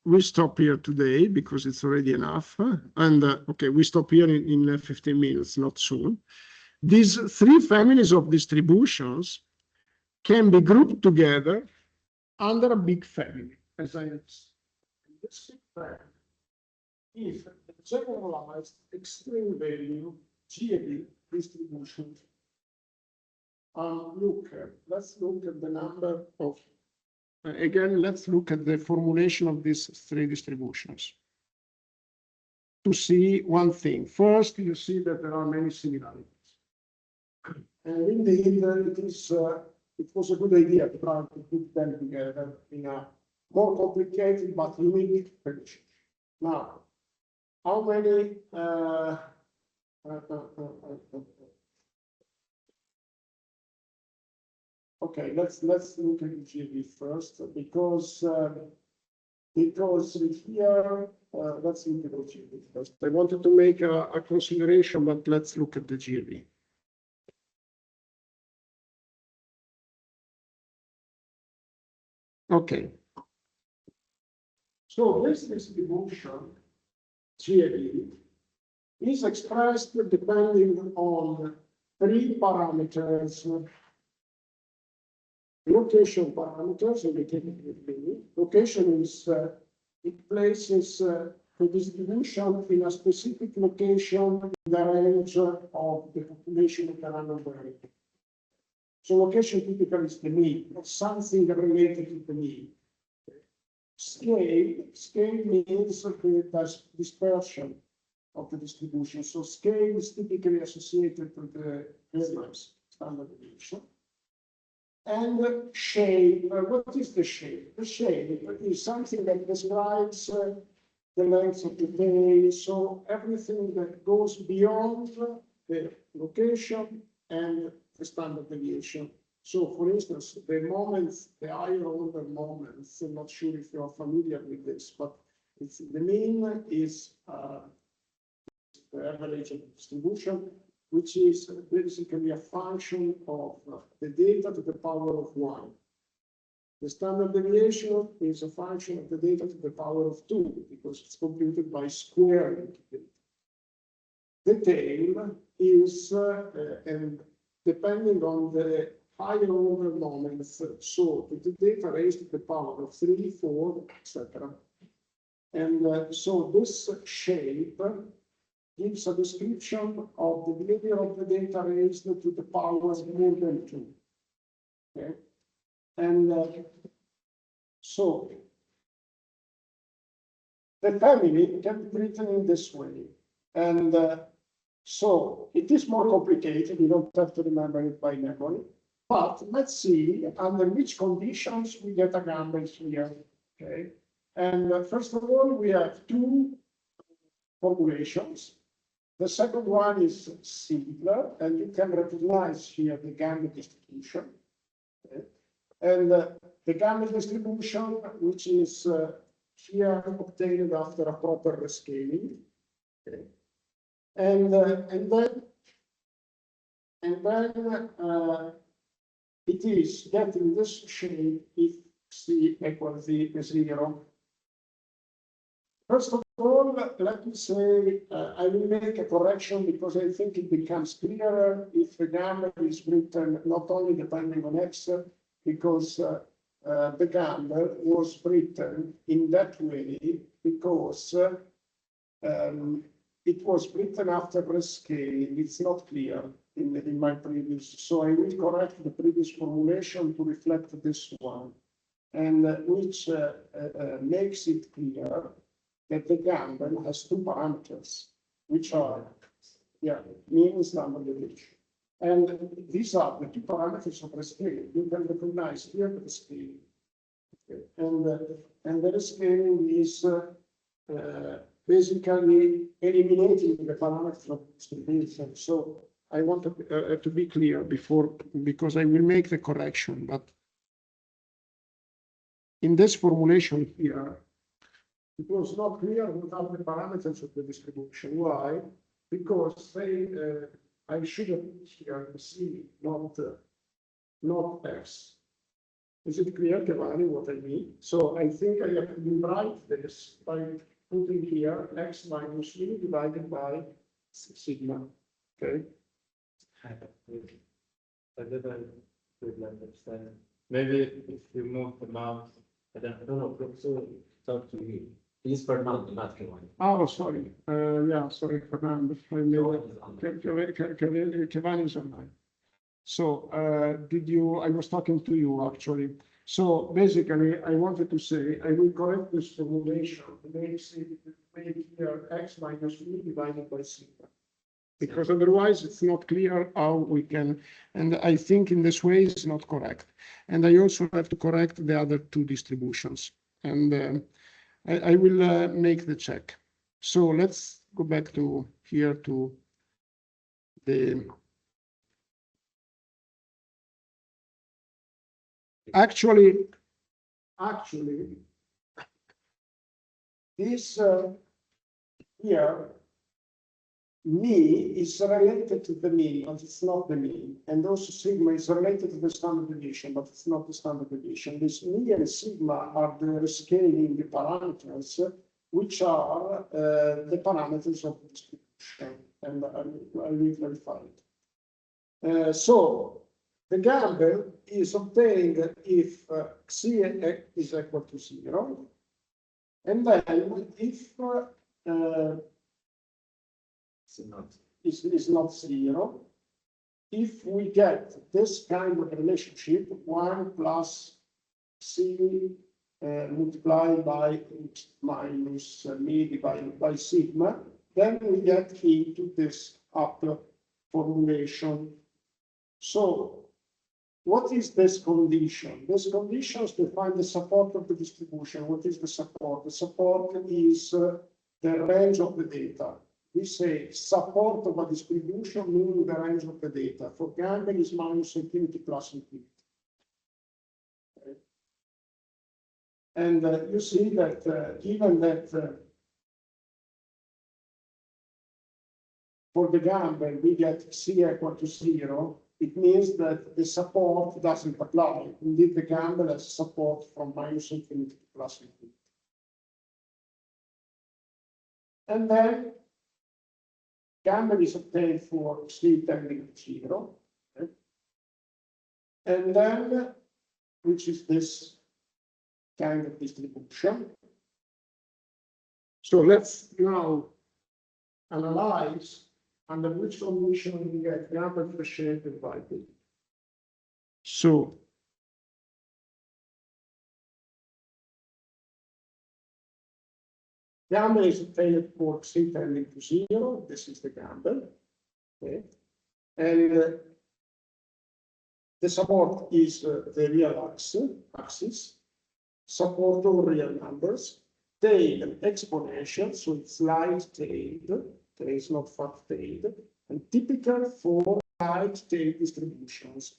we stop here today because it's already enough. And okay, we stop here in 15 minutes, not soon. These three families of distributions can be grouped together under a big family, as I have said. This big family is a generalized extreme value GAV distribution. Let's look at the number of, again, let's look at the formulation of these three distributions to see one thing. First, you see that there are many similarities. And indeed, it was a good idea to try to put them together in a more complicated but unique relationship. Now, how many okay, let's look at the GAV first because here let's look at the GAV first. I wanted to make a consideration, but let's look at the GAV. Okay. So this distribution GAV is expressed depending on three parameters. location parameters indicated with B. Location is it places the distribution in a specific location in the range of the population of the random variable. So location typically is the mean, or something related to the mean. Scale means the dispersion of the distribution. So scale is typically associated with the variance standard deviation. And shape, what is the shape? The shape is something that describes the length of the tail, so everything that goes beyond the location and the standard deviation. So, for instance, the moments, the higher order moments, I'm not sure if you are familiar with this, but it's the mean is the average of distribution, which is basically a function of the data to the power of 1. The standard deviation is a function of the data to the power of 2, because it's computed by squaring it. The tail is, and depending on the higher order moments, so the data raised to the power of 3, 4, etc. And so this shape gives a description of the behavior of the data raised to the powers more than 2. Okay? And so the family can be written in this way. And so it is more complicated. You don't have to remember it by memory. But let's see under which conditions we get a gamma here. Okay. And first of all, we have two formulations. The second one is simpler, and you can recognize here the gamma distribution. Okay. And the gamma distribution, which is here obtained after a proper rescaling. Okay. And then it is getting this shape if C equals 0. First of all, let me say I will make a correction because I think it becomes clearer if the gamma is written not only depending on X, because the gamma was written in that way because it was written after rescaling. It's not clear in my previous, so I will correct the previous formulation to reflect this one, and which makes it clear that the gamma has two parameters, which are, mean and standard deviation. And these are the two parameters of rescaling. You can recognize here the rescaling. Okay. And the rescaling is basically eliminating the parameters of distribution. So I want to be clear before, because I will make the correction, but in this formulation here, it was not clear without the parameters of the distribution. Why? Because I should have put here C, not X. Is it clear, Giovanni, what I mean? So I think I have to rewrite this by putting here X minus V divided by sigma. Okay. I didn't really understand. Maybe if you move the mouse, I don't know. So talk to you. He's Fernando, not Giovanni. Oh, sorry. Sorry, Fernando. Giovanni is online. So, I was talking to you actually. So basically, I wanted to say, I will correct this formulation to make here X minus V divided by sigma. Because otherwise it's not clear how we can, and I think in this way it's not correct. And I also have to correct the other two distributions. And I will make the check. So let's go back to here to the. Actually, this here, mean is related to the mean, but it's not the mean. And also sigma is related to the standard deviation, but it's not the standard deviation. This mean and sigma are the rescaling the parameters, which are the parameters of the distribution. And I will clarify it. So the gamble is obtained if C is equal to 0. And then if is not 0, if we get this kind of relationship, 1 plus C multiplied by minus me divided by sigma, then we get into this upper formulation. So what is this condition? This condition is to find the support of the distribution. What is the support? The support is the range of the data. We say support of a distribution meaning the range of the data. For gamble is minus infinity plus infinity. Okay. And you see that given that for the gamble we get C equal to 0, it means that the support doesn't apply. Indeed, the gamble has support from minus infinity to plus infinity. And then gamble is obtained for C tending to 0. Okay. And then, which is this kind of distribution. So let's now analyze under which condition we get gamma differentiated by B. So gamma is obtained for C tending to 0. This is the gamma. Okay. And the support is the real axis. Support all real numbers. Tail exponential, so it's light tailed. There is not fat tailed, and typical for light tail distributions,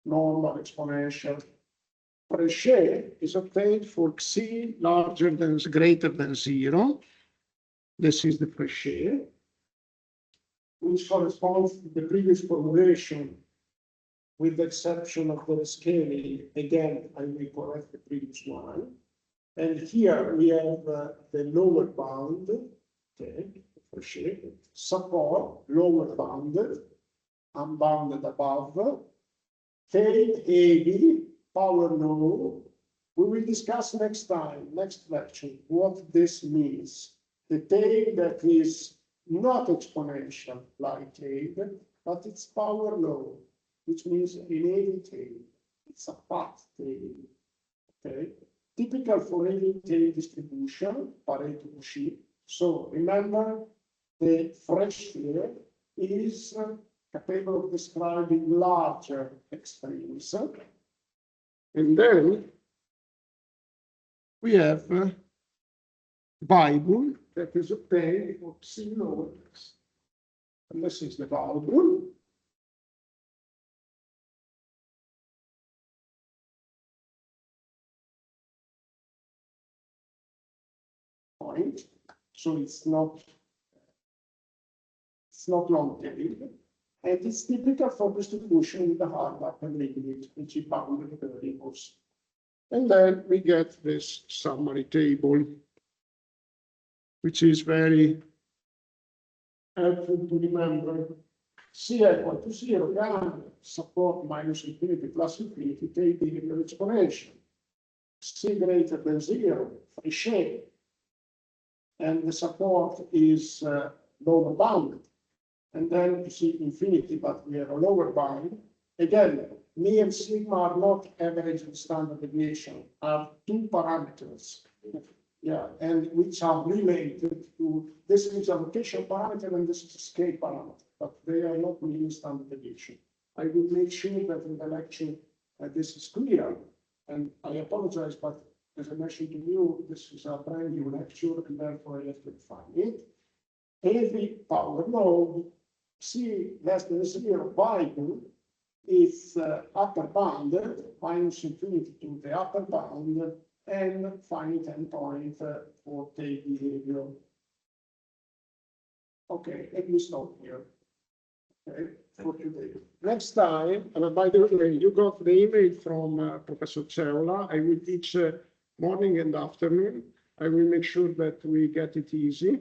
normal exponential. Frechet is obtained for Xi greater than 0. This is the Frechet, which corresponds to the previous formulation, with the exception of the scaling. Again, I will correct the previous one. And here we have the lower bound, okay, support, lower bounded, unbounded above, tail heavy, power low. We will discuss next time, next lecture, what this means. The tail that is not exponential like tail, but it's power low, which means an heavy tail. It's a fat tail, okay? Typical for heavy tail distribution, Pareto-Cauchy. So remember, the Frechet is capable of describing larger extremes. And then we have Weibull that is obtained for C lower x. And this is the Weibull. Point. So it's not long tailed, and it's typical for distribution with the hard upper limit, which is bounded with the variables. And then we get this summary table, which is very helpful to remember. C equal to 0, gamma, support minus infinity plus infinity, taking the exponential. C greater than 0, Frechet, and the support is lower bounded. And then you see infinity, but we have a lower bound. Again, me and sigma are not average and standard deviation, are two parameters. Yeah, and which are related to, this is a location parameter and this is a scale parameter, but they are not mean standard deviation. I will make sure that in the lecture this is clear, and I apologize, but as I mentioned to you, this is a brand new lecture, and therefore I have to define it. Heavy power load, C less than 0, Weibull is upper bound, minus infinity to the upper bound, and finite endpoint for tail behavior. Okay, let me stop here. Okay, for today. Next time, by the way, you got the email from Professor Ceola. I will teach morning and afternoon. I will make sure that we get it easy.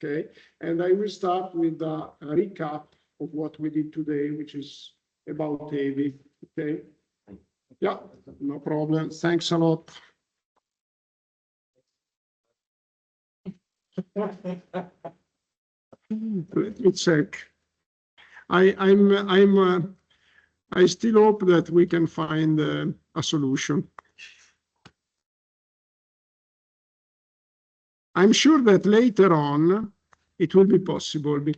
Okay, and I will start with a recap of what we did today, which is about heavy, okay? Yeah, no problem. Thanks a lot. Let me check. I still hope that we can find a solution. I'm sure that later on it will be possible